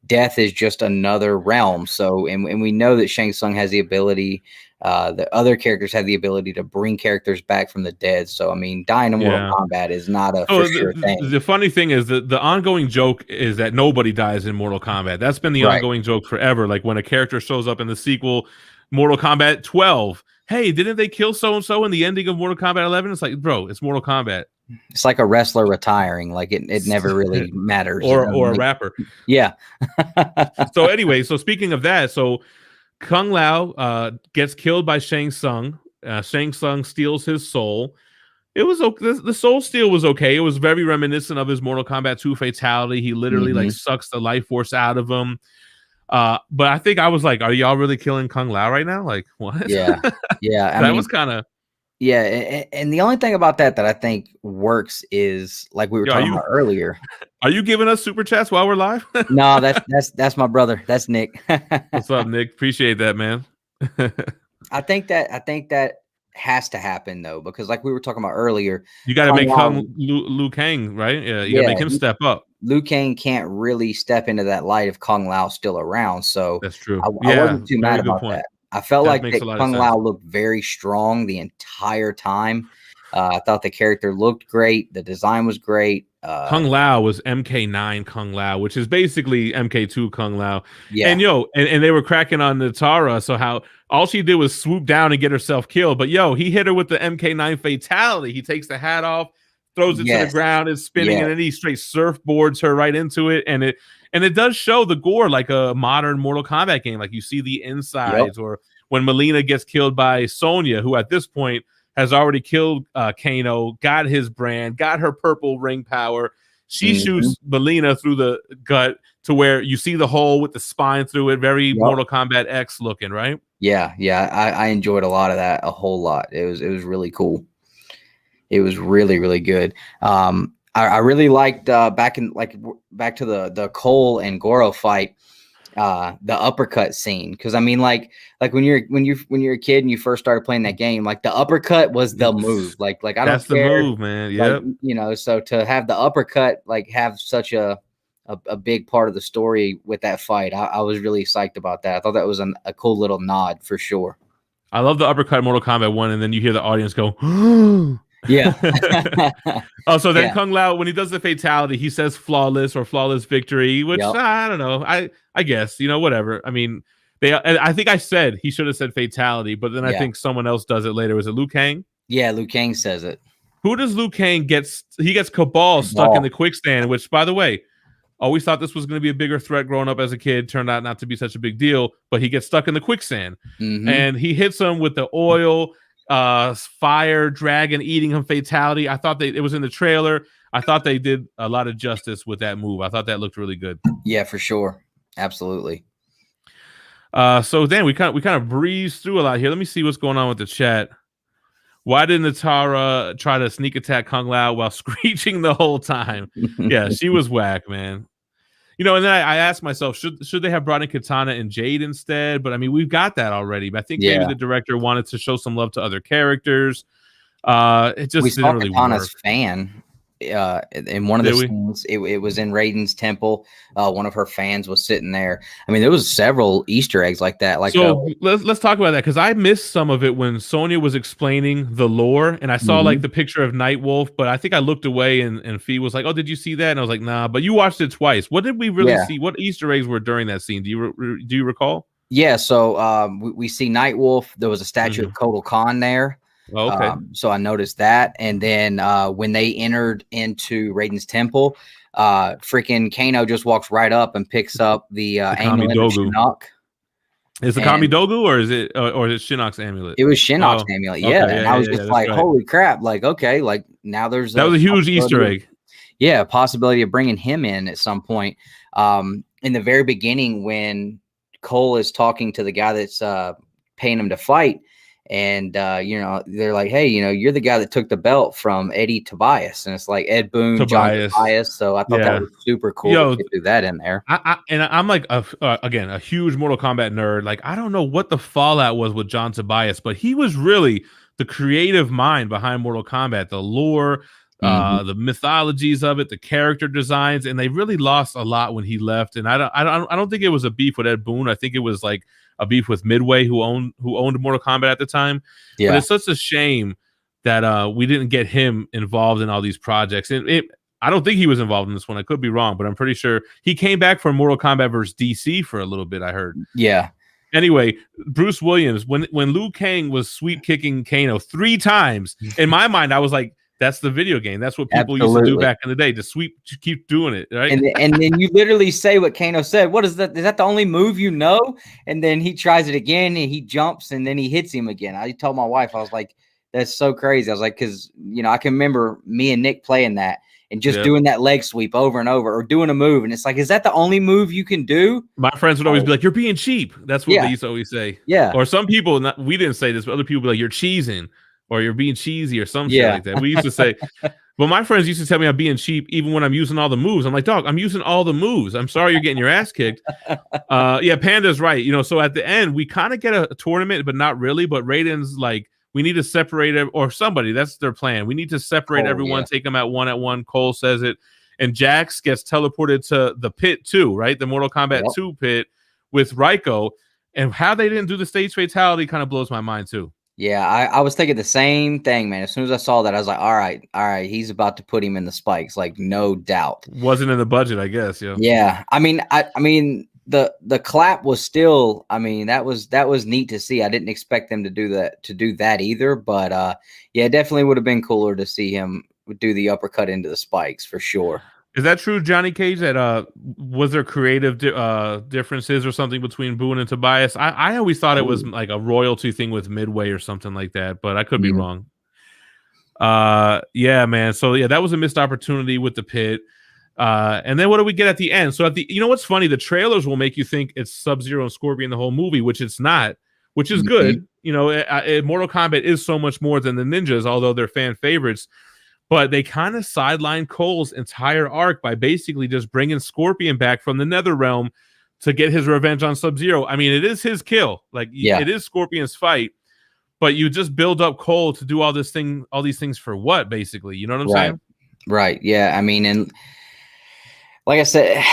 death is just another realm. So, and we know that Shang Tsung has the ability, the other characters have the ability to bring characters back from the dead. So, I mean, dying in Mortal Kombat is not a for sure thing. The funny thing is that the ongoing joke is that nobody dies in Mortal Kombat. That's been the ongoing joke forever. Like, when a character shows up in the sequel, Mortal Kombat 12, hey, didn't they kill so-and-so in the ending of Mortal Kombat 11? It's like, bro, it's Mortal Kombat. It's like a wrestler retiring. Like, it never really matters. Or a rapper. Yeah. So anyway, so speaking of that, so Kung Lao gets killed by Shang Tsung. Shang Tsung steals his soul. It was okay. The soul steal was okay. It was very reminiscent of his Mortal Kombat 2 fatality. He literally like sucks the life force out of him. But I think I was like, are y'all really killing Kung Lao right now? Like, what? Yeah. That was kind of... Yeah, and the only thing about that I think works is like we were Yo, talking about earlier. are you giving us super chats while we're live? No, that's my brother. That's Nick. What's up, Nick? Appreciate that, man. I think that has to happen though, because like we were talking about earlier, You got to Kung make Lao, Liu Kang, right? Yeah, you got to yeah, make him step up. Liu Kang can't really step into that light if Kung Lao's still around. So That's true. I Yeah, wasn't too very mad good about point. that. I felt That like makes that a lot of Kung sense. Lao looked very strong the entire time. I thought the character looked great. The design was great. Kung Lao was MK9 Kung Lao, which is basically MK2 Kung Lao. Yeah. And and they were cracking on Natara. So how all she did was swoop down and get herself killed. But he hit her with the MK9 fatality. He takes the hat off, throws it to the ground, is spinning, and then he straight surfboards her right into it. And it does show the gore like a modern Mortal Kombat game. Like you see the insides, or when Melina gets killed by Sonya, who at this point has already killed Kano, got his brand, got her purple ring power. She shoots Melina through the gut to where you see the hole with the spine through it. Very Mortal Kombat X looking, right? Yeah, I enjoyed a lot of that, a whole lot. It was really cool. It was really, really good. I really liked back to the Cole and Goro fight. The uppercut scene, because I mean like when you're a kid and you first started playing that game, like the uppercut was the move. Like I don't that's care, the move, man. Yeah, like, so to have the uppercut like have such a big part of the story with that fight, I was really psyched about that. I thought that was a cool little nod for sure. I love the uppercut Mortal Kombat 1, and then you hear the audience go, yeah. Oh, so then Kung Lao, when he does the fatality, he says flawless or flawless victory, which I don't know. I guess, whatever. I mean, I think I said he should have said fatality, but then I think someone else does it later. Was it Liu Kang? Yeah, Liu Kang says it. Who does Liu Kang gets? He gets Cabal stuck in the quicksand, which, by the way, always thought this was going to be a bigger threat growing up as a kid. Turned out not to be such a big deal, but he gets stuck in the quicksand, and he hits him with the oil, fire, dragon eating him fatality. I thought it was in the trailer. I thought they did a lot of justice with that move. I thought that looked really good. Yeah, for sure. Absolutely. So then we kind of breeze through a lot here. Let me see what's going on with the chat. Why didn't Natara try to sneak attack Kung Lao while screeching the whole time? Yeah, she was whack, man. And then I asked myself, should they have brought in Katana and Jade instead? But I mean, we've got that already. But I think maybe the director wanted to show some love to other characters. It just didn't really Katana's work. fan in one of the scenes. It was in Raiden's temple. One of her fans was sitting there. I mean, there was several Easter eggs like that. Like, so let's talk about that, because I missed some of it when Sonya was explaining the lore, and I saw like the picture of Nightwolf, but I think I looked away, and Fee was like, "Oh, did you see that?" And I was like, "Nah." But you watched it twice. What did we really see? What Easter eggs were during that scene? Do you recall? Yeah. So we see Nightwolf. There was a statue of Kotal Khan there. Oh, okay. So I noticed that, and then when they entered into Raiden's temple, freaking Kano just walks right up and picks up the amulet of Shinnok. Is it Kami Dogu, or is it Shinnok's amulet? It was Shinnok's amulet, yeah. Okay, and I was just like, holy crap! Like, okay, like now there's that was a huge Easter egg. Yeah, a possibility of bringing him in at some point. In the very beginning, when Cole is talking to the guy that's paying him to fight. And, they're like, hey, you're the guy that took the belt from Eddie Tobias. And it's like Ed Boon, John Tobias. So I thought that was super cool to do that in there. I'm like, again, a huge Mortal Kombat nerd. Like, I don't know what the fallout was with John Tobias, but he was really the creative mind behind Mortal Kombat, the lore, the mythologies of it, the character designs. And they really lost a lot when he left. And I don't think it was a beef with Ed Boon. I think it was like a beef with Midway, who owned Mortal Kombat at the time. Yeah. But it's such a shame that we didn't get him involved in all these projects. And I don't think he was involved in this one. I could be wrong, but I'm pretty sure he came back for Mortal Kombat versus DC for a little bit, I heard. Yeah. Anyway, Bruce Williams, when Liu Kang was sweep kicking Kano 3 times, in my mind, I was like, that's the video game. That's what people used to do back in the day. To sweep, to keep doing it, right? And then you literally say what Kano said. What is that? Is that the only move you know? And then he tries it again, and he jumps, and then he hits him again. I told my wife, I was like, that's so crazy. I was like, because I can remember me and Nick playing that and just doing that leg sweep over and over, or doing a move, and it's like, is that the only move you can do? My friends would always be like, "You're being cheap." That's what they used to always say. Yeah. Or some people, we didn't say this, but other people be like, "You're cheesing." or you're being cheesy or some shit Yeah. like that. We used to say, well, my friends used to tell me I'm being cheap even when I'm using all the moves. I'm like, dog, I'm using all the moves. I'm sorry you're getting your ass kicked. Yeah, Panda's right. So at the end, we kind of get a tournament, but not really. But Raiden's like, we need to separate or somebody. That's their plan. We need to separate everyone, take them at one. Cole says it. And Jax gets teleported to the pit too, right? The Mortal Kombat 2 pit with Raiko. And how they didn't do the stage fatality kind of blows my mind too. Yeah, I was thinking the same thing, man. As soon as I saw that, I was like, all right, he's about to put him in the spikes, like no doubt. Wasn't in the budget, I guess. Yeah. I mean, the clap was still, I mean, that was neat to see. I didn't expect them to do that either, but yeah, definitely would have been cooler to see him do the uppercut into the spikes for sure. Is that true, Johnny Cage? That was there creative differences or something between Boone and Tobias? I always thought it was like a royalty thing with Midway or something like that, but I could be wrong. Yeah, man. So yeah, that was a missed opportunity with the pit. And then what do we get at the end? So you know what's funny? The trailers will make you think it's Sub-Zero and Scorpion the whole movie, which it's not, which is good. Mortal Kombat is so much more than the ninjas, although they're fan favorites. But they kind of sidelined Cole's entire arc by basically just bringing Scorpion back from the Netherrealm to get his revenge on Sub-Zero. I mean, it is his kill. Like, it is Scorpion's fight. But you just build up Cole to do all these things for what, basically? You know what I'm saying? Right. Yeah. I mean, and like I said,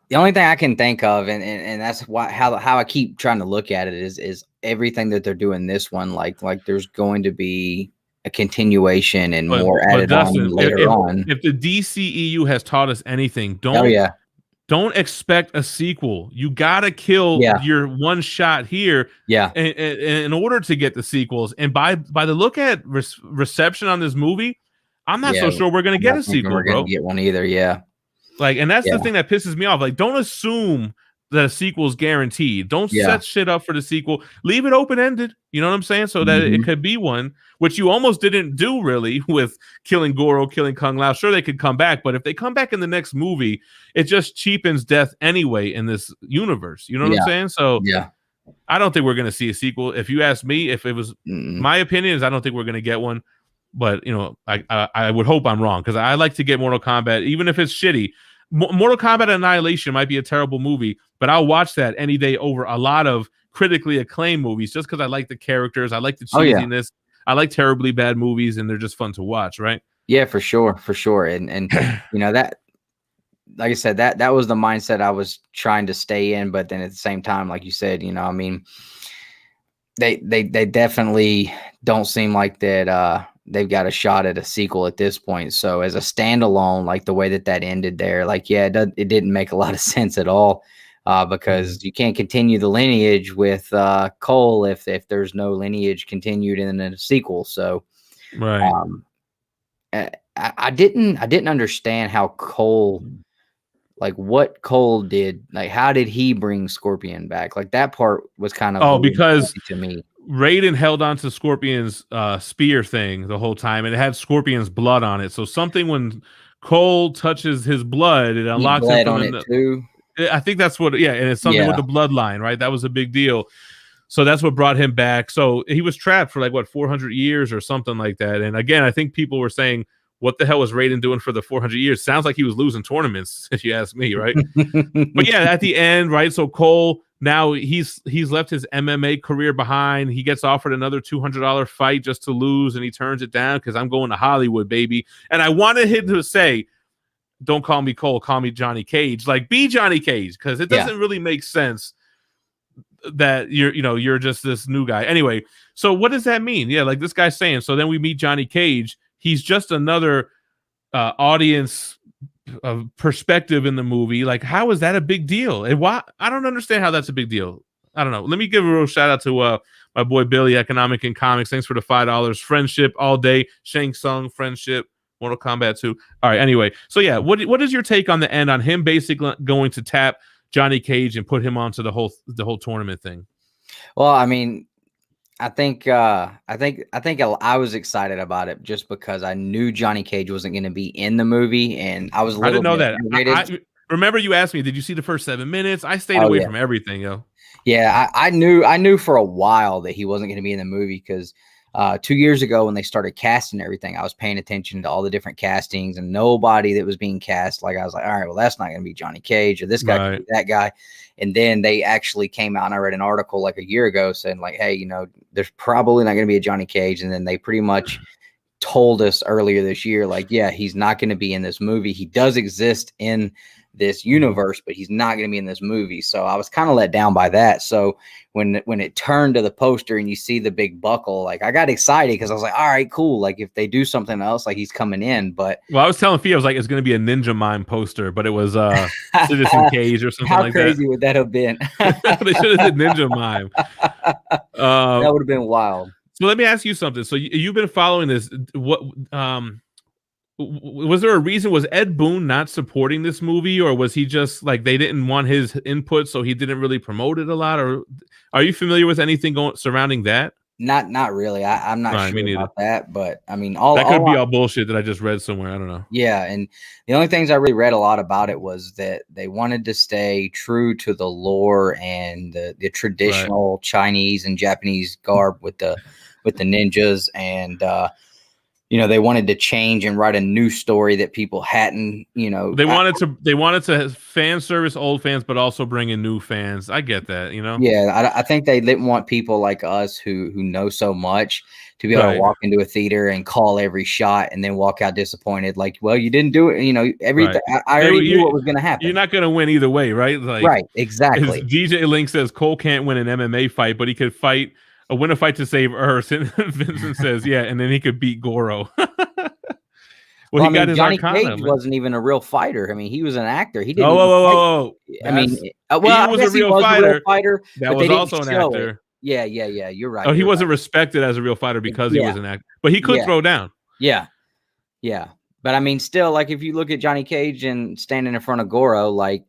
the only thing I can think of, and that's how I keep trying to look at it is everything that they're doing this one. Like there's going to be a continuation and more added Dustin, on later on. If the DCEU has taught us anything, don't expect a sequel. You gotta kill your one shot here, in order to get the sequels. And by the look at reception on this movie, I'm not so sure we're gonna get a sequel, we're bro. Gonna get one either, yeah. Like, and that's the thing that pisses me off. Like, don't assume that a sequel is guaranteed. Don't set shit up for the sequel. Leave it open-ended. You know what I'm saying? So that it could be one, which you almost didn't do really with killing Goro, killing Kung Lao. Sure, they could come back, but if they come back in the next movie, it just cheapens death anyway in this universe. You know what I'm saying? So I don't think we're going to see a sequel. If you ask me, if it was my opinion, is I don't think we're going to get one. But, I would hope I'm wrong, because I like to get Mortal Kombat, even if it's shitty. Mortal Kombat Annihilation might be a terrible movie, but I'll watch that any day over a lot of critically acclaimed movies, just because I like the characters. I like the cheesiness. I like terribly bad movies, and they're just fun to watch, right? Yeah, for sure. And that, like I said, that was the mindset I was trying to stay in. But then at the same time, like you said, I mean, they definitely don't seem like that. They've got a shot at a sequel at this point. So as a standalone, like the way that ended there, like, it didn't make a lot of sense at all, because you can't continue the lineage with Cole if there's no lineage continued in a sequel. So, right. I didn't understand how Cole, like what Cole did, like how did he bring Scorpion back? Like that part was kind of because to me. Raiden held on to Scorpion's spear thing the whole time, and it had Scorpion's blood on it. So something, when Cole touches his blood, it unlocks him from it too. I think that's what, and it's something with the bloodline, right? That was a big deal. So that's what brought him back. So he was trapped for 400 years or something like that. And again, I think people were saying, what the hell was Raiden doing for the 400 years? Sounds like he was losing tournaments, if you ask me, right? But yeah, at the end, right? So Cole, now he's left his MMA career behind. He gets offered another $200 fight just to lose, and he turns it down because I'm going to Hollywood, baby. And I wanted him to say, don't call me Cole, call me Johnny Cage. Like, be Johnny Cage, because it doesn't really make sense that you're just this new guy. Anyway, so what does that mean? Yeah, like this guy's saying. So then we meet Johnny Cage. He's just another audience perspective in the movie. Like, how is that a big deal? And why? I don't understand how that's a big deal. I don't know. Let me give a real shout out to my boy Billy, Economic and Comics. Thanks for the $5. Friendship all day. Shang Tsung, Friendship, Mortal Kombat 2. All right. Anyway, so yeah, what is your take on the end, on him basically going to tap Johnny Cage and put him onto the whole tournament thing? Well, I mean, I think I was excited about it just because I knew Johnny Cage wasn't going to be in the movie, and I was. I didn't know that. I remember you asked me, did you see the first 7 minutes? I stayed away from everything, yo. Yeah, I knew for a while that he wasn't going to be in the movie because 2 years ago when they started casting everything, I was paying attention to all the different castings, and nobody that was being cast, like I was like, all right, well, that's not going to be Johnny Cage, or this guy could be that guy. And then they actually came out, and I read an article like a year ago saying like, hey, you know, there's probably not going to be a Johnny Cage. And then they pretty much told us earlier this year, like, yeah, he's not going to be in this movie. He does exist in this universe, but he's not going to be in this movie. So I was kind of let down by that. So when it turned to the poster and you see the big buckle, like I got excited because I was like, all right, cool. Like if they do something else, like he's coming in. But well, I was telling Fia, I was like, it's going to be a Ninja Mime poster, but it was Citizen Cage or something like that. How crazy would that have been? They should have did Ninja Mime. That would have been wild. So let me ask you something. So you've been following this. What was there a reason? Was Ed Boon not supporting this movie, or was he just like they didn't want his input, so he didn't really promote it a lot? Or are you familiar with anything surrounding that? Not really. I'm not sure about that, but I mean, that could be all bullshit that I just read somewhere. I don't know. Yeah, and the only things I really read a lot about it was that they wanted to stay true to the lore and the traditional Chinese and Japanese garb with the ninjas, and you know, they wanted to change and write a new story that people hadn't, you know. They wanted to fan service old fans, but also bring in new fans. I get that, you know. Yeah, I think they didn't want people like us who know so much to be able to walk into a theater and call every shot and then walk out disappointed. Like, well, you didn't do it. You know, everything. I already knew what was going to happen. You're not going to win either way, right? Like, right, exactly. DJ Link says Cole can't win an MMA fight, but he could win a fight to save Earth. And Vincent says, yeah, and then he could beat Goro. Well, he got his Johnny Cage wasn't even a real fighter. I mean, he was an actor. He didn't. I mean, well, he was a real fighter. That was also an actor. Yeah. You're right. Oh, he wasn't respected as a real fighter because he was an actor, but he could throw down. Yeah. But I mean, still, like if you look at Johnny Cage and standing in front of Goro, like,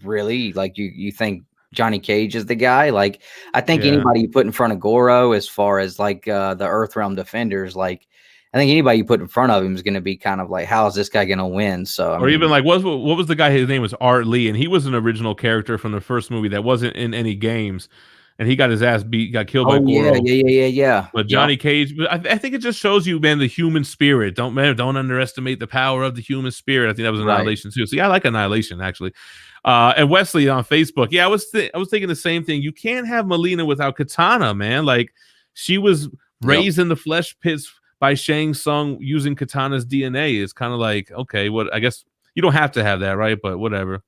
really, like you think Johnny Cage is the guy? Like, I think anybody you put in front of Goro, as far as like the Earthrealm Defenders, like. I think anybody you put in front of him is going to be kind of like, how is this guy going to win? So, I mean, even like, what was the guy? His name was Art Lee, and he was an original character from the first movie that wasn't in any games, and he got his ass beat, got killed by Goro. Yeah. But Johnny Cage, I think it just shows you, man, the human spirit. Don't underestimate the power of the human spirit. I think that was Annihilation too. So yeah, I like Annihilation actually. And Wesley on Facebook, I was thinking the same thing. You can't have Melina without Katana, man. Like she was raised in the flesh pits by Shang Tsung using Katana's DNA. Is kind of like, okay, what? I guess you don't have to have that, right? But whatever.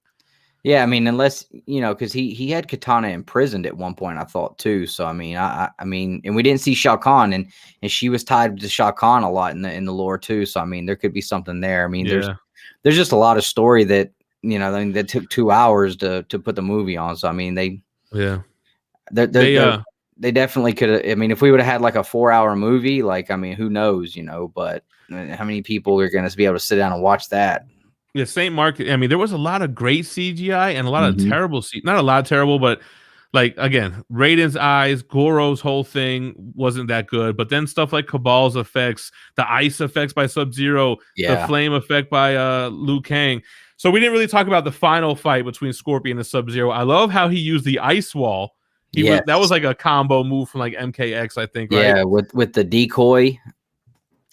Yeah, I mean, unless, you know, because he had Katana imprisoned at one point, I thought too. So I mean, I mean, and we didn't see Shao Kahn, and she was tied to Shao Kahn a lot in the lore too. So I mean, there could be something there. I mean, there's just a lot of story that, you know, that took 2 hours to put the movie on. So I mean, they definitely could have. I mean, if we would have had like a 4-hour movie, like, I mean, who knows, you know, but how many people are going to be able to sit down and watch that? Yeah, St. Mark. I mean, there was a lot of great CGI and a lot of terrible, not a lot of terrible, but like, again, Raiden's eyes, Goro's whole thing wasn't that good. But then stuff like Cabal's effects, the ice effects by Sub-Zero, the flame effect by Liu Kang. So we didn't really talk about the final fight between Scorpion and Sub-Zero. I love how he used the ice wall. That was like a combo move from like MKX, I think. Right? Yeah, with the decoy.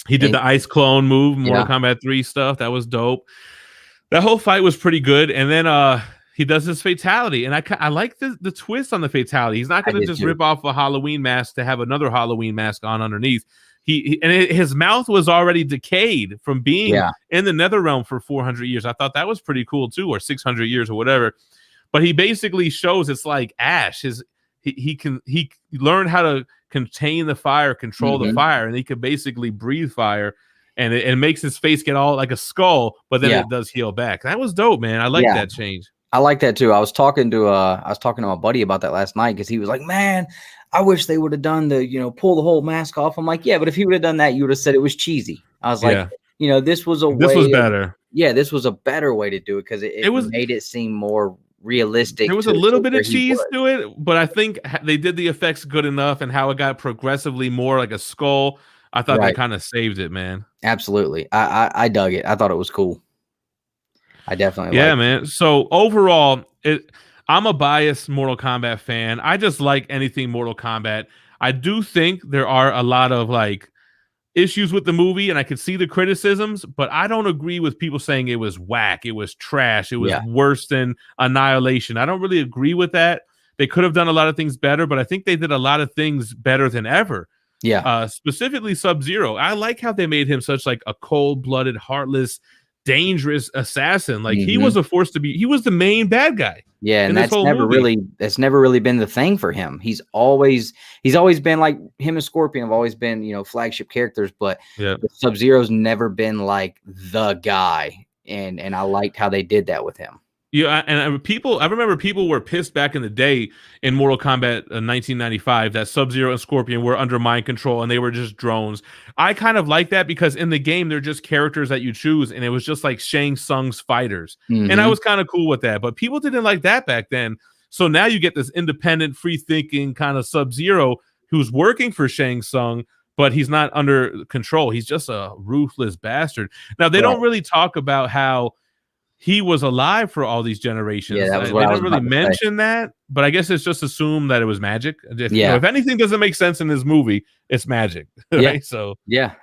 He did the ice clone move, Mortal Kombat 3 stuff. That was dope. That whole fight was pretty good. And then he does his fatality. And I like the twist on the fatality. He's not going to just rip off a Halloween mask to have another Halloween mask on underneath. His mouth was already decayed from being in the Netherrealm for 400 years. I thought that was pretty cool too, or 600 years or whatever. But he basically shows it's like ash. He learned how to contain the fire, control the fire, and he could basically breathe fire, and it makes his face get all like a skull, but then it does heal back. That was dope, man. I like that change. I like that too. I was talking to my buddy about that last night because he was like, "Man, I wish they would have done the, you know, pull the whole mask off." I'm like, "Yeah, but if he would have done that, you would have said it was cheesy." I was like, "You know, this was better. This was a better way to do it because it made it seem more realistic." There was a little bit of cheese to it, but I think they did the effects good enough, and how it got progressively more like a skull. I thought that kind of saved it, man. Absolutely. I dug it. I thought it was cool. I definitely liked man. it. So overall, I'm a biased Mortal Kombat fan. I just like anything Mortal Kombat. I do think there are a lot of like issues with the movie, and I could see the criticisms, but I don't agree with people saying it was whack, it was trash, it was worse than Annihilation. I don't really agree with that. They could have done a lot of things better, but I think they did a lot of things better than ever. Specifically Sub-Zero. I like how they made him such like a cold-blooded, heartless, dangerous assassin. Like he was a force to be. He was the main bad guy. Yeah, and that's never really been the thing for him. He's always been like him and Scorpion have always been, you know, flagship characters, but Sub-Zero's never been like the guy. And I liked how they did that with him. Yeah, and I remember people were pissed back in the day in Mortal Kombat 1995 that Sub-Zero and Scorpion were under mind control and they were just drones. I kind of like that because in the game they're just characters that you choose, and it was just like Shang Tsung's fighters, and I was kind of cool with that. But people didn't like that back then, so now you get this independent, free-thinking kind of Sub-Zero who's working for Shang Tsung, but he's not under control. He's just a ruthless bastard. Now they don't really talk about how he was alive for all these generations. Yeah, that was they didn't really mention that, but I guess it's just assumed that it was magic. You know, if anything doesn't make sense in this movie, it's magic. Right? So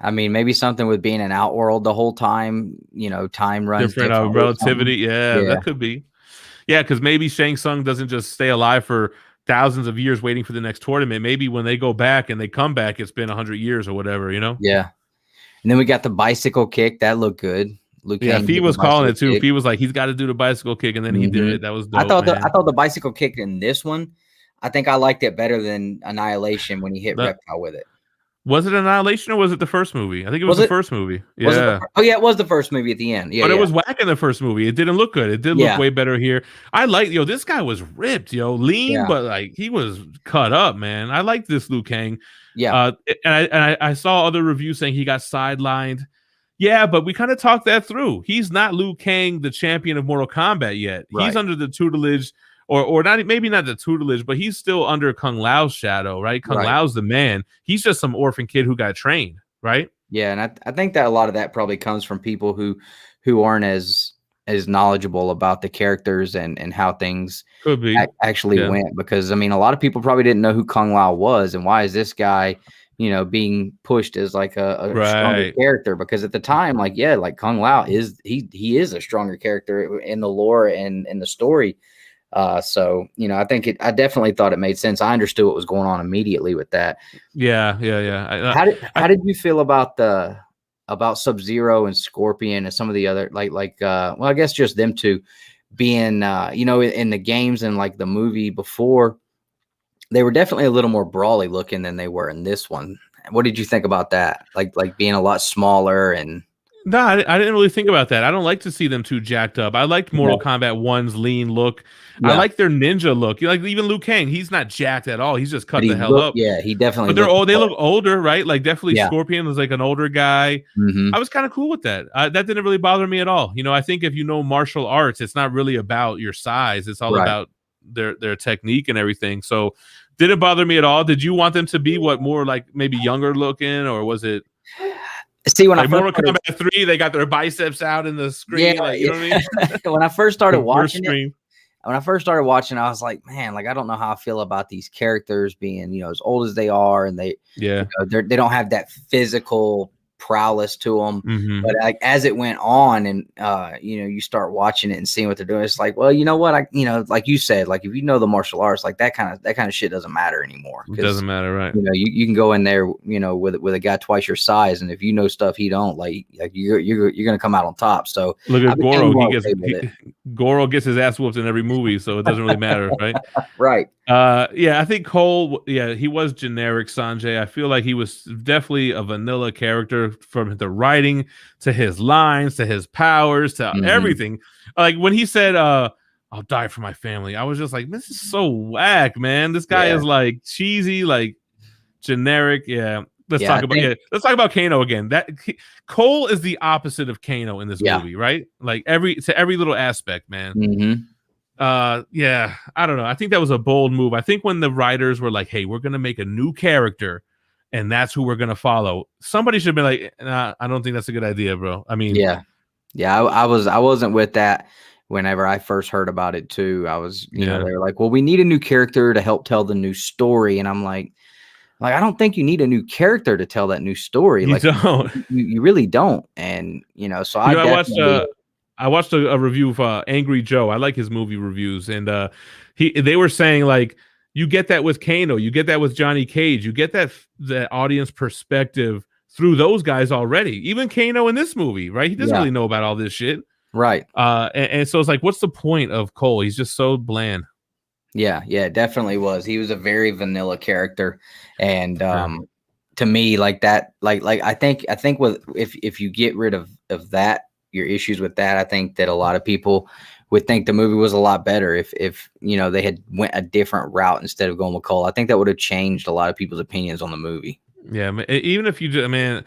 I mean, maybe something with being an outworld the whole time. You know, time runs different relativity. That could be. Yeah, because maybe Shang Tsung doesn't just stay alive for thousands of years waiting for the next tournament. Maybe when they go back and they come back, it's been 100 years or whatever. You know? Yeah. And then we got the bicycle kick that looked good. Liu Kang Fee was calling it too. Fee was like, he's got to do the bicycle kick, and then he did it. That was dope, I thought the bicycle kick in this one, I think I liked it better than Annihilation when he hit Reptile with it. Was it Annihilation or was it the first movie? I think it was the first movie. Yeah. It was the first movie at the end. Yeah, but it was whack in the first movie. It didn't look good. It did look way better here. I like, this guy was ripped, lean, but like he was cut up, man. I like this Liu Kang. Yeah. And I saw other reviews saying he got sidelined. Yeah, but we kind of talked that through. He's not Liu Kang, the champion of Mortal Kombat yet. Right. He's under the tutelage, or not, maybe not the tutelage, but he's still under Kung Lao's shadow, right? Kung Lao's the man. He's just some orphan kid who got trained, right? Yeah, and I think that a lot of that probably comes from people who aren't as knowledgeable about the characters and how things actually went. Because I mean, a lot of people probably didn't know who Kung Lao was, and why is this guy, being pushed as like a stronger character, because at the time, like Kung Lao is he is a stronger character in the lore and in the story. So I think I definitely thought it made sense. I understood what was going on immediately with that. Yeah. How did you feel about Sub-Zero and Scorpion and some of the other well, I guess just them two being in the games and like the movie before? They were definitely a little more brawly looking than they were in this one. What did you think about that? Like being a lot smaller and. No, I didn't really think about that. I don't like to see them too jacked up. I liked Mortal Kombat 1's lean look. I like their ninja look. Like even Liu Kang, he's not jacked at all. He's just cut the hell up. Yeah, he definitely. But they look older, right? Like definitely Scorpion was like an older guy. I was kind of cool with that. That didn't really bother me at all. I think if you know martial arts, it's not really about your size. It's all about their technique and everything. So didn't bother me at all. Did you want them to be more like maybe younger looking, or was it? See, when like Mortal Kombat 3, they got their biceps out in the screen. Yeah, you know what I mean? When I first started watching I was like, man, like I don't know how I feel about these characters being, as old as they are, and they they don't have that physical prowess to them. But like as it went on, and you start watching it and seeing what they're doing, it's like, well, you know what, like you said, like if you know the martial arts, like that kind of shit doesn't matter anymore. It doesn't matter, right? You can go in there, with a guy twice your size, and if you know stuff he don't, like you're gonna come out on top. So look at Goro. Goro gets his ass whooped in every movie, so it doesn't really matter, right? Right. I think Cole, he was generic Sanjay. I feel like he was definitely a vanilla character, from the writing to his lines to his powers to everything. Like when he said, I'll die for my family, I was just like, this is so whack, man. This guy is like cheesy, like generic. Let's talk about Kano again. That Cole is the opposite of Kano in this movie, right? Like every little aspect, man. I don't know. I think that was a bold move. I think when the writers were like, hey, we're gonna make a new character and that's who we're gonna follow, somebody should be like, nah, I don't think that's a good idea, bro. I mean, I wasn't with that whenever I first heard about it too. I was, they were like, well, we need a new character to help tell the new story, and I'm like, Like, I don't think you need a new character to tell that new story. You Like, don't. you really don't. And so You I know, definitely, I watched a review of Angry Joe. I like his movie reviews, and they were saying like you get that with Kano, you get that with Johnny Cage, you get that audience perspective through those guys already. Even Kano in this movie, right? He doesn't yeah, really know about all this shit. right. And so it's like, what's the point of Cole? He's just so bland. Yeah, it definitely was. He was a very vanilla character, and Yeah. to me, like that, like I think with if you get rid of that, your issues with that, I think that a lot of people would think the movie was a lot better if they had went a different route instead of going with Cole. I think that would have changed a lot of people's opinions on the movie. Yeah, even if you just, man,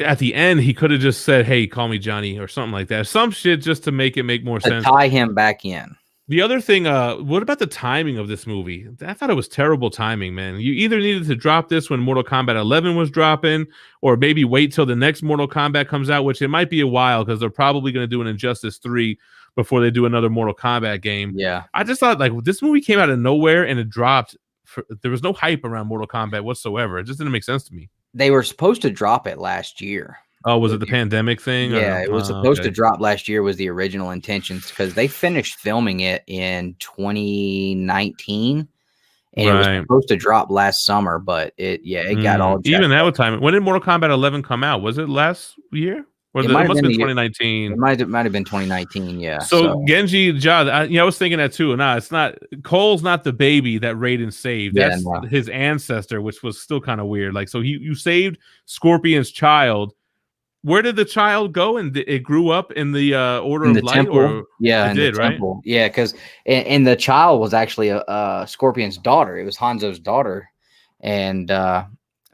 at the end he could have just said, "Hey, call me Johnny" or something like that. Some shit just to make it make more To sense. tie him back in. The other thing, what about the timing of this movie? I thought it was terrible timing, man. You either needed to drop this when Mortal Kombat 11 was dropping, or maybe wait till the next Mortal Kombat comes out, which it might be a while because they're probably going to do an Injustice 3 before they do another Mortal Kombat game. Yeah. I just thought like this movie came out of nowhere and it dropped. There was no hype around Mortal Kombat whatsoever. It just didn't make sense to me. They were supposed to drop it last year. Oh, was it the pandemic thing? Yeah, Or, it was supposed to okay. drop last year was the original intentions because they finished filming it in 2019 and it was Right. supposed to drop last summer, but it got all jacked Even that up. with time. When did Mortal Kombat 11 come out? Was it last year? Or It it might must have have been been the year. 2019. It might have been 2019, yeah. So Genji Ja, I was thinking that too. Nah, it's not. Cole's not the baby that Raiden saved. Yeah, That's no. his ancestor, which was still kind of weird. Like, so you saved Scorpion's child. Where did the child go? And it grew up in the Order In of the Light, temple, or yeah, it in did, the right? temple, yeah, because and the child was actually a Scorpion's daughter. It was Hanzo's daughter, and so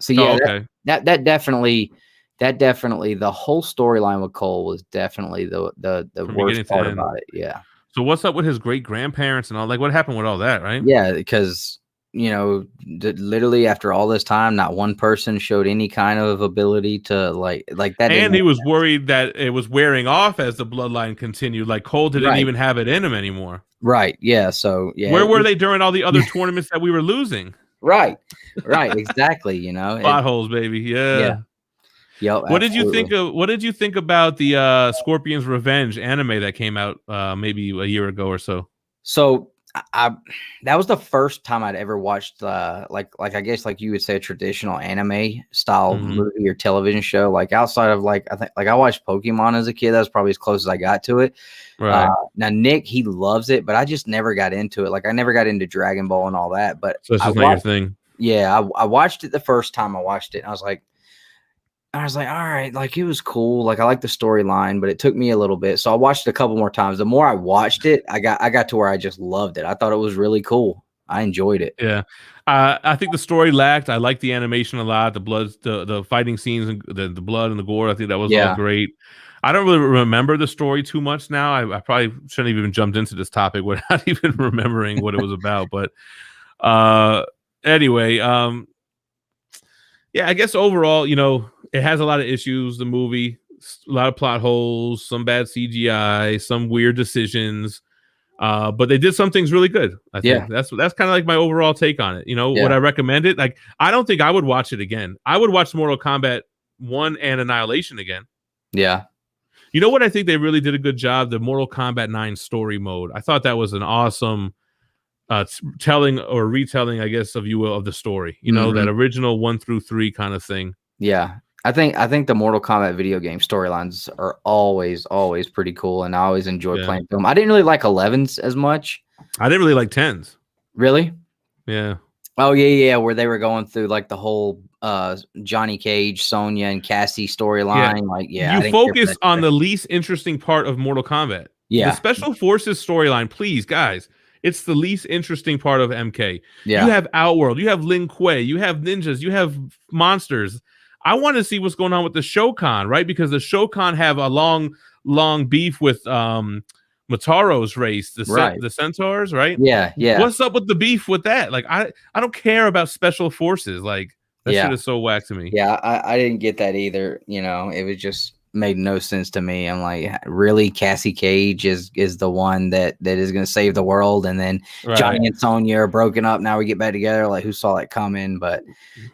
yeah, Oh, okay. that definitely the whole storyline with Cole was definitely the From worst beginning to part end. about it. Yeah, So what's up with his great grandparents and all? Like, what happened with all that, right? yeah, because literally after all this time, not one person showed any kind of ability to like that. And Didn't he was worried that it was wearing off as the bloodline continued. Like Cole didn't right, even have it in him anymore. right, yeah. So yeah, Where were they during all the other tournaments that we were losing? right, exactly. Plot holes, baby. Yeah. Yep. What did you Absolutely. think of? What did you think about the Scorpion's Revenge anime that came out maybe a year ago or so? So that was the first time I'd ever watched like I guess like you would say a traditional anime style movie or television show. Like outside of like I think like I watched Pokemon as a kid. That was probably as close as I got to it. Right. Now Nick, he loves it, but I just never got into it. Like I never got into Dragon Ball and all that. But So it's just not your thing. yeah, I watched it the first time I watched it. And I was like, all right, like it was cool. Like I like the storyline, but it took me a little bit. So I watched it a couple more times. The more I watched it, I got to where I just loved it. I thought it was really cool. I enjoyed it. Yeah. I think the story lacked. I like the animation a lot. The blood, the fighting scenes, and the blood and the gore. I think that was all great. I don't really remember the story too much now. I probably shouldn't have even jumped into this topic without even remembering what it was about. But anyway, yeah, I guess overall, it has a lot of issues. The movie, a lot of plot holes, some bad CGI, some weird decisions. But they did some things really good. I think that's kind of like my overall take on it. Would I recommend it? Like, I don't think I would watch it again. I would watch Mortal Kombat 1 and Annihilation again. Yeah. You know what? I think they really did a good job. The Mortal Kombat 9 story mode. I thought that was an awesome telling or retelling, I guess, if you will, of the story. That original 1 through 3 kind of thing. Yeah. I think the Mortal Kombat video game storylines are always pretty cool, and I always enjoy playing them. I didn't really like 11s as much. I didn't really like 10s. Really? Yeah. Oh yeah, where they were going through like the whole Johnny Cage, Sonya, and Cassie storyline. You focus on the least interesting part of Mortal Kombat. Yeah. The Special Forces storyline, please, guys. It's the least interesting part of MK. Yeah. You have Outworld, you have Lin Kuei, you have ninjas, you have monsters. I want to see what's going on with the Shokan, right? Because the Shokan have a long beef with Mataro's race, the Centaurs, right? Yeah. What's up with the beef with that? Like, I don't care about Special Forces. Like, that shit is so whack to me. Yeah, I didn't get that either. It was just made no sense to me. I'm like, really, Cassie Cage is the one that is going to save the world, and then Johnny and Sonya are broken up. Now we get back together. Like, who saw that coming? But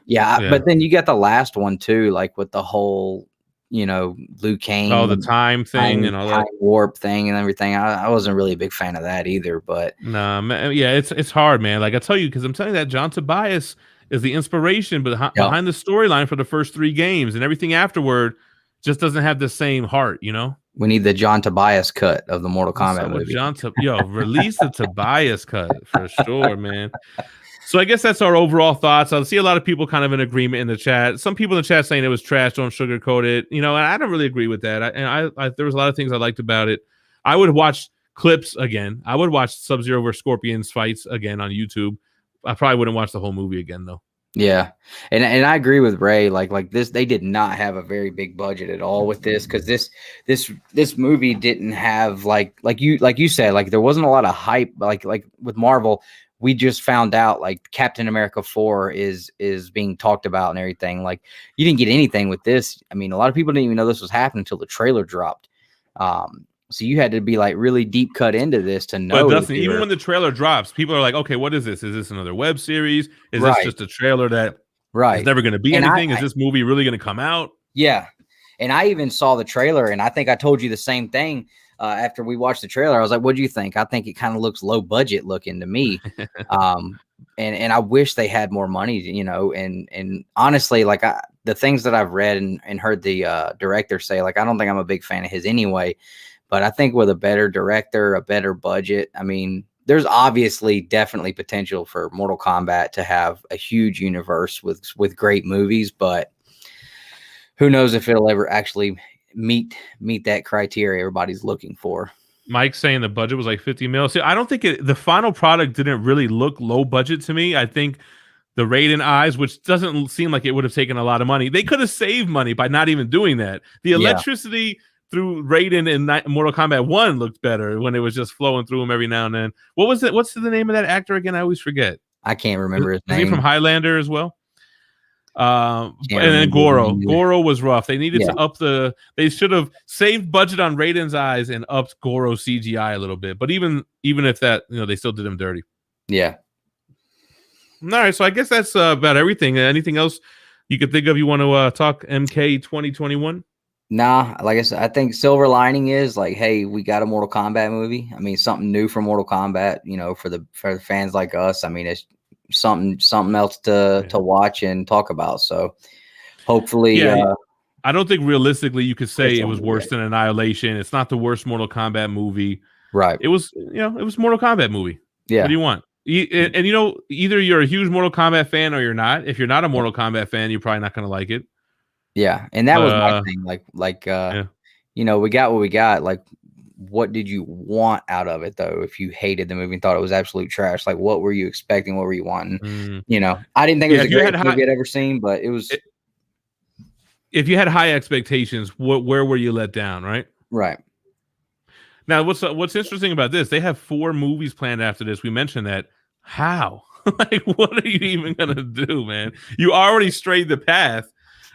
yeah. But then you got the last one too, like with the whole, Liu Kang, the time thing and all that warp thing and everything. I wasn't really a big fan of that either. But it's hard, man. Like I tell you, because I'm telling you that John Tobias is the inspiration behind the storyline for the first 3 games, and everything afterward just doesn't have the same heart, We need the John Tobias cut of the Mortal Kombat movie. Release the Tobias cut for sure, man. So I guess that's our overall thoughts. I see a lot of people kind of in agreement in the chat. Some people in the chat saying it was trash, don't sugarcoat it. And I don't really agree with that. There was a lot of things I liked about it. I would watch clips again. I would watch Sub-Zero versus Scorpions fights again on YouTube. I probably wouldn't watch the whole movie again though. Yeah, and I agree with Ray. Like this, they did not have a very big budget at all with this, because this movie didn't have like you said, like there wasn't a lot of hype. Like with Marvel, we just found out like Captain America 4 is being talked about and everything. Like you didn't get anything with this. I mean, a lot of people didn't even know this was happening until the trailer dropped. So you had to be like really deep cut into this to know. But Dustin, even when the trailer drops, people are like, okay, what is this? Is this another web series? Is this just a trailer that is never going to be anything? Is this movie really going to come out? Yeah. And I even saw the trailer, and I think I told you the same thing after we watched the trailer. I was like, what do you think? I think it kind of looks low budget looking to me. And I wish they had more money, and honestly, like the things that I've read and heard the director say, like, I don't think I'm a big fan of his anyway. But I think with a better director, a better budget, I mean, there's obviously definitely potential for Mortal Kombat to have a huge universe with great movies, but who knows if it'll ever actually meet that criteria everybody's looking for. Mike's saying the budget was like 50 mil. See, I don't think the final product didn't really look low budget to me. I think the Raiden eyes, which doesn't seem like it would have taken a lot of money. They could have saved money by not even doing that. The electricity through Raiden in Mortal Kombat 1 looked better when it was just flowing through him every now and then. What was it? What's the name of that actor again? I always forget. I can't remember his name. Is he from Highlander as well? And then Goro. Goro was rough. They needed to up they should have saved budget on Raiden's eyes and upped Goro CGI a little bit. But even if that, they still did him dirty. Yeah. All right. So I guess that's about everything. Anything else you could think of you want to talk MK 2021? Nah, like I said, I think silver lining is like, hey, we got a Mortal Kombat movie. I mean, something new for Mortal Kombat, for the fans like us. I mean, it's something else to watch and talk about. So hopefully, I don't think realistically you could say it was worse than Annihilation. It's not the worst Mortal Kombat movie. Right. It was, it was Mortal Kombat movie. Yeah. What do you want? And either you're a huge Mortal Kombat fan or you're not. If you're not a Mortal Kombat fan, you're probably not going to like it. Yeah, and that was my thing. We got what we got. Like, what did you want out of it, though? If you hated the movie and thought it was absolute trash, like, what were you expecting? What were you wanting? I didn't think it was the greatest movie I'd ever seen, but it was. If you had high expectations, where were you let down? Right. Right. Now, what's interesting about this? They have 4 movies planned after this. We mentioned that. How? Like, what are you even gonna do, man? You already strayed the path.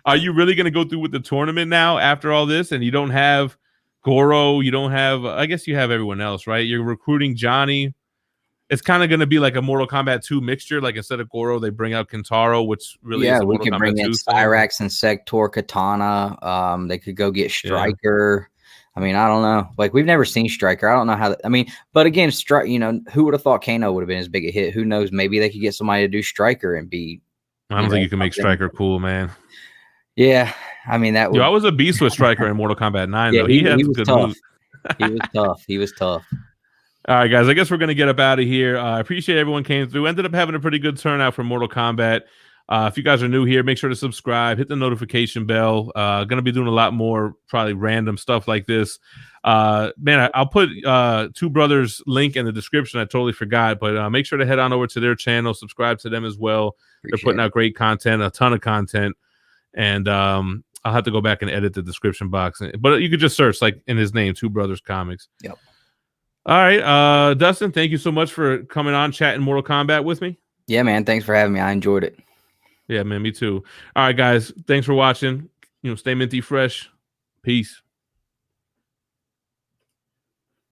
Are you really going to go through with the tournament now after all this? And you don't have Goro. You don't have, I guess you have everyone else, right? You're recruiting Johnny. It's kind of going to be like a Mortal Kombat 2 mixture. Like instead of Goro, they bring out Kintaro, which really is a Mortal Kombat 2 we could bring in Cyrax and Sector Katana. They could go get Stryker. I mean, I don't know. Like, we've never seen Stryker. I don't know how. But again, who would have thought Kano would have been as big a hit? Who knows? Maybe they could get somebody to do Stryker and be. I don't think you can make Stryker cool, man. Yeah, I mean that. I was a beast with Stryker in Mortal Kombat 9. Yeah, though. He was tough. He was tough. All right, guys. I guess we're gonna get up out of here. I appreciate everyone came through. Ended up having a pretty good turnout for Mortal Kombat. If you guys are new here, make sure to subscribe, hit the notification bell. Gonna be doing a lot more probably random stuff like this. Man, I'll put Two Brothers link in the description. I totally forgot, but make sure to head on over to their channel, subscribe to them as well. They're putting out great content, a ton of content. And I'll have to go back and edit the description box. But you could just search, like, in his name, Two Brothers Comics. Yep. All right. Dustin, thank you so much for coming on, chatting Mortal Kombat with me. Yeah, man. Thanks for having me. I enjoyed it. Yeah, man. Me too. All right, guys. Thanks for watching. Stay minty fresh. Peace.